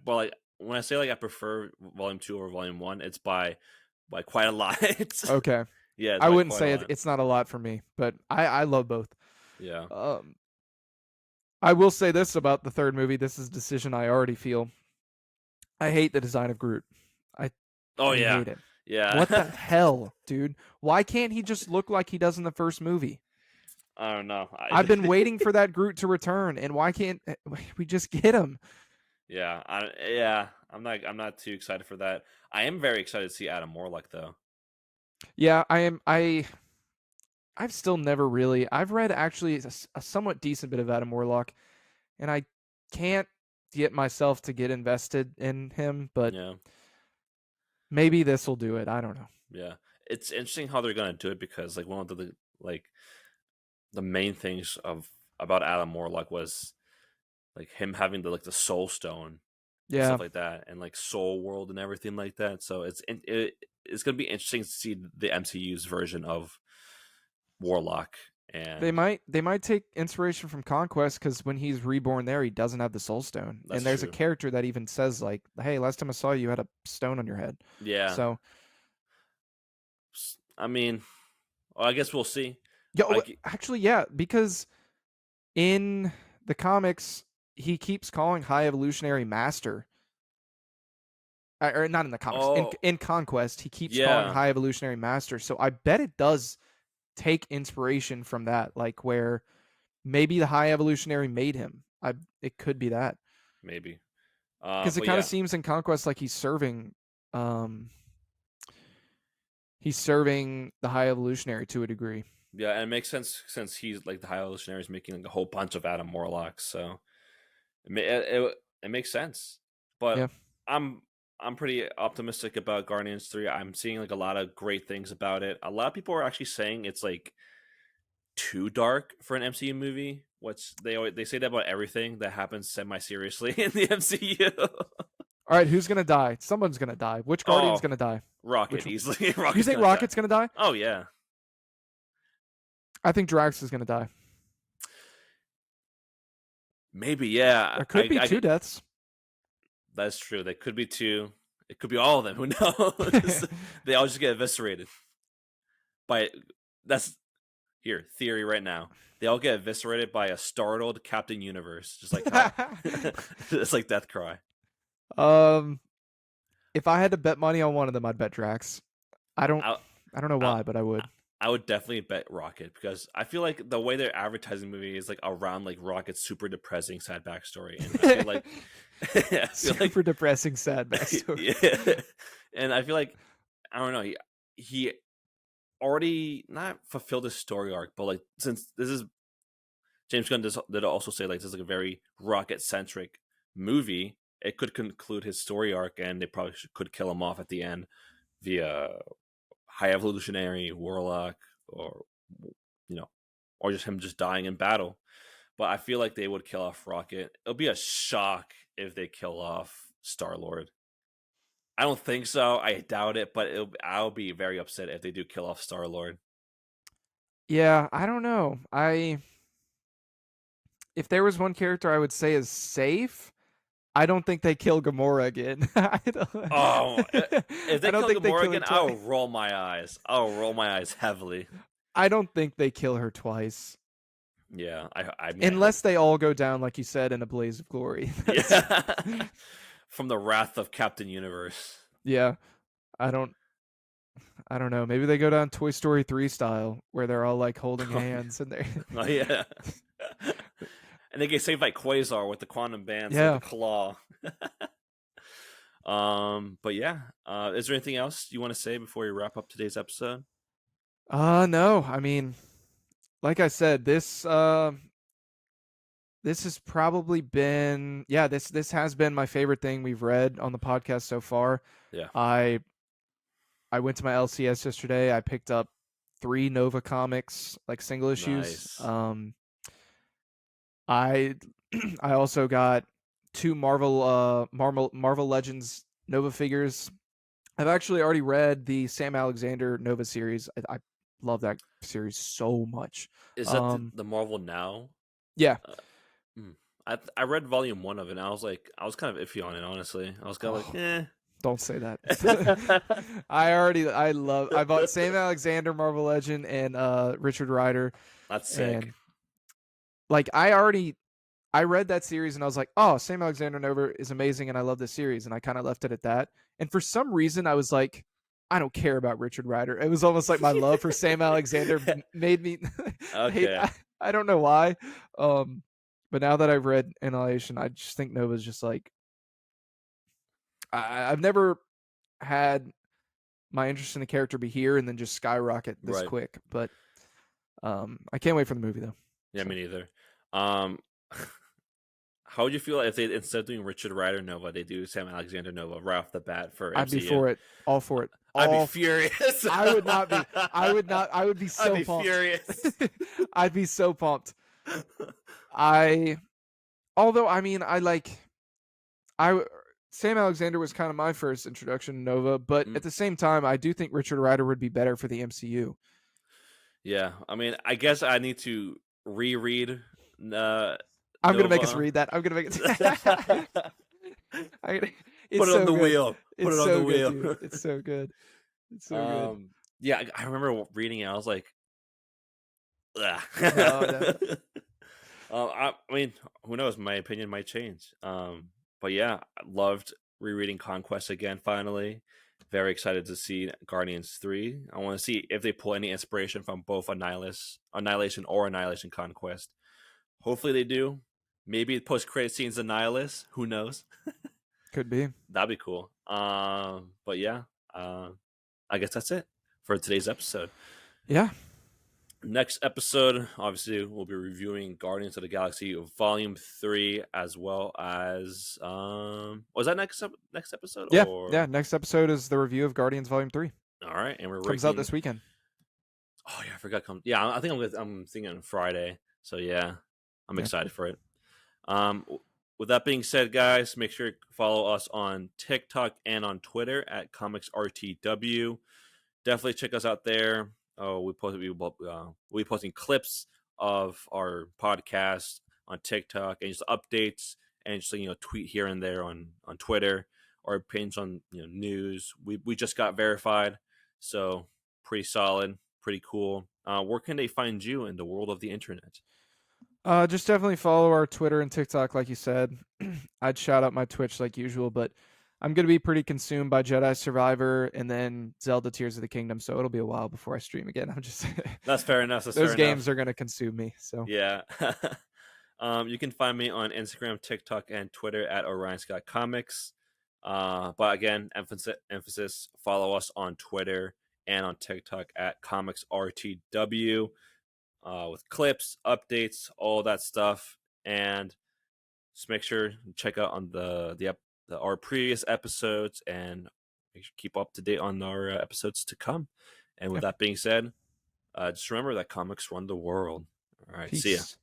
but like when I say like I prefer Volume 2 over Volume 1, it's by quite a lot. Okay. Yeah, it's I by wouldn't quite a say lot. it's not a lot for me, but I love both. Yeah. Um, I will say this about the third movie. This is a decision I already feel. I hate the design of Groot. I Oh I yeah, hate it. What the yeah. hell, dude? Why can't he just look like he does in the first movie? I don't know. I've been waiting for that Groot to return, and why can't we just get him? yeah. I'm not too excited for that. I am very excited to see Adam Warlock though. Yeah, I am. I've still never really. I've read actually a somewhat decent bit of Adam Warlock, and I can't get myself to get invested in him. But Yeah, maybe this will do it. I don't know. yeah. It's interesting how they're gonna do it because like one of like the main things of about Adam Warlock was like him having the Soul Stone and Yeah, stuff like that, and like Soul World and everything like that. So it's gonna be interesting to see the MCU's version of Warlock, and they might take inspiration from Conquest because when he's reborn there, he doesn't have the Soul Stone, and that's there's a true. character that even says like, "Hey, last time I saw you, you had a stone on your head." Yeah, So I mean, well, I guess we'll see. yeah, Like, actually, yeah, because in the comics, he keeps calling High Evolutionary Master. Or not in the comics. oh In Conquest, he keeps calling yeah, High Evolutionary Master. So I bet it does take inspiration from that, like where maybe the High Evolutionary made him. I It could be that maybe. because it But kind of yeah, seems in Conquest like um, he's serving the High Evolutionary to a degree. yeah, and it makes sense since he's like the High Evolutionary is making like a whole bunch of Adam Warlocks, so it makes sense. But Yeah, I'm I'm pretty optimistic about Guardians 3. I'm seeing like a lot of great things about it. A lot of people are actually saying it's like too dark for an MCU movie, which they say that about everything that happens semi seriously in the MCU. all right, who's gonna die? Someone's gonna die. Which Guardian's Oh, gonna die? Rocket Which one? easily. You Rocket's think gonna die. Rocket's gonna die? Oh yeah. I think Drax is going to die. Maybe, yeah. There could be two deaths. That's true. They could be two. It could be all of them. Who knows? They all just get eviscerated by. That's here theory right now. They all get eviscerated by a startled Captain Universe, just like how it's like Deathcry. If I had to bet money on one of them, I'd bet Drax. I don't I, know I, why, but I would. I would definitely bet Rocket because I feel like the way they're advertising the movie is like around like Rocket's super depressing sad backstory, and I feel like super depressing sad backstory. Yeah, and I feel like I don't know. He already not fulfilled his story arc, but like since this is James Gunn did also say like this is like a very Rocket centric movie, it could conclude his story arc, and they probably could kill him off at the end via High Evolutionary, Warlock, or or just him just dying in battle. But I feel like they would kill off Rocket. It'll be a shock if they kill off Star-Lord. I don't think so. I doubt it, but I'll be very upset if they do kill off Star-Lord. Yeah, I don't know. If there was one character I would say is safe, I don't think they kill Gamora again. Oh, if they I don't kill think they Gamora kill her again, I'll twice. roll my eyes. I'll roll my eyes heavily. I don't think they kill her twice. Yeah, I mean, Unless they all go down, like you said, in a blaze of glory. Yeah. From the wrath of Captain Universe. Yeah, I don't know. Maybe they go down Toy Story 3 style, where they're all like holding hands and they're. Oh yeah. And they get saved by Quasar with the quantum bands, Yeah. like the claw. But yeah, is there anything else you want to say before we wrap up today's episode? No. I mean, like I said, this has probably been this has been my favorite thing we've read on the podcast so far. Yeah. I went to my LCS yesterday. I picked up 3 Nova comics, like single issues. Nice. I I also got 2 Marvel Legends Nova figures. I've actually already read the Sam Alexander Nova series. I love that series so much. Is that the Marvel Now? Yeah. I read volume 1 of it, and I was kind of iffy on it, honestly. I was kind of like, eh. Don't say that. I bought Sam Alexander Marvel Legend and Richard Rider. That's sick. And like I read that series and I was like, oh, Sam Alexander Nova is amazing and I love this series, and I kind of left it at that. And for some reason I was like, I don't care about Richard Rider. It was almost like my love for Sam Alexander made me Okay. I don't know why. But now that I've read Annihilation, I just think Nova's just like I've never had my interest in the character be here and then just skyrocket this quick. But I can't wait for the movie though. Yeah, me neither. How would you feel if they, instead of doing Richard Rider Nova, they do Sam Alexander Nova right off the bat for MCU? I'd be for it. All for it. I'd be furious. I would not be. I would not. I would be so I'd be pumped. furious. I'd be so pumped. Although, I mean, Sam Alexander was kind of my first introduction to Nova, but at the same time, I do think Richard Rider would be better for the MCU. Yeah, I mean, I guess I need to reread. I'm gonna make us read that. I'm gonna make it. Put it on the wheel. Put it on the wheel. Dude. It's so good. It's so good. Yeah, I remember reading it. I was like, no. I mean, who knows? My opinion might change. But yeah, I loved rereading Conquest again. Finally, very excited to see Guardians 3. I want to see if they pull any inspiration from both Annihilation or Annihilation Conquest. Hopefully they do. Maybe post-credit scenes Annihilus. Who knows? Could be. That'd be cool. But yeah, I guess that's it for today's episode. Yeah. Next episode, obviously, we'll be reviewing Guardians of the Galaxy Volume 3, as well as was that next episode? Yeah, yeah. Next episode is the review of Guardians Volume 3. All right, and we're comes out this weekend. Oh yeah, I forgot. Yeah, I think I'm thinking on Friday. So yeah, I'm excited for it. With that being said, guys, make sure you follow us on TikTok and on Twitter at ComicsRTW. Definitely check us out there. Oh, we posting clips of our podcast on TikTok and just updates and just tweet here and there on Twitter or pins on news. We just got verified, so pretty solid, pretty cool. Where can they find you in the world of the internet? Just definitely follow our Twitter and TikTok, like you said. I'd shout out my Twitch like usual, but I'm gonna be pretty consumed by Jedi Survivor and then Zelda Tears of the Kingdom, so it'll be a while before I stream again. I'm just That's fair enough. That's fair those games enough. are gonna consume me. So Yeah. You can find me on Instagram, TikTok, and Twitter at Orion Scott Comics. But again, emphasis, follow us on Twitter and on TikTok at Comics RTW with clips, updates, all that stuff. And just make sure to check out on our previous episodes and make sure keep up to date on our episodes to come. And yeah, with that being said, just remember that comics run the world. All right, see ya. peace.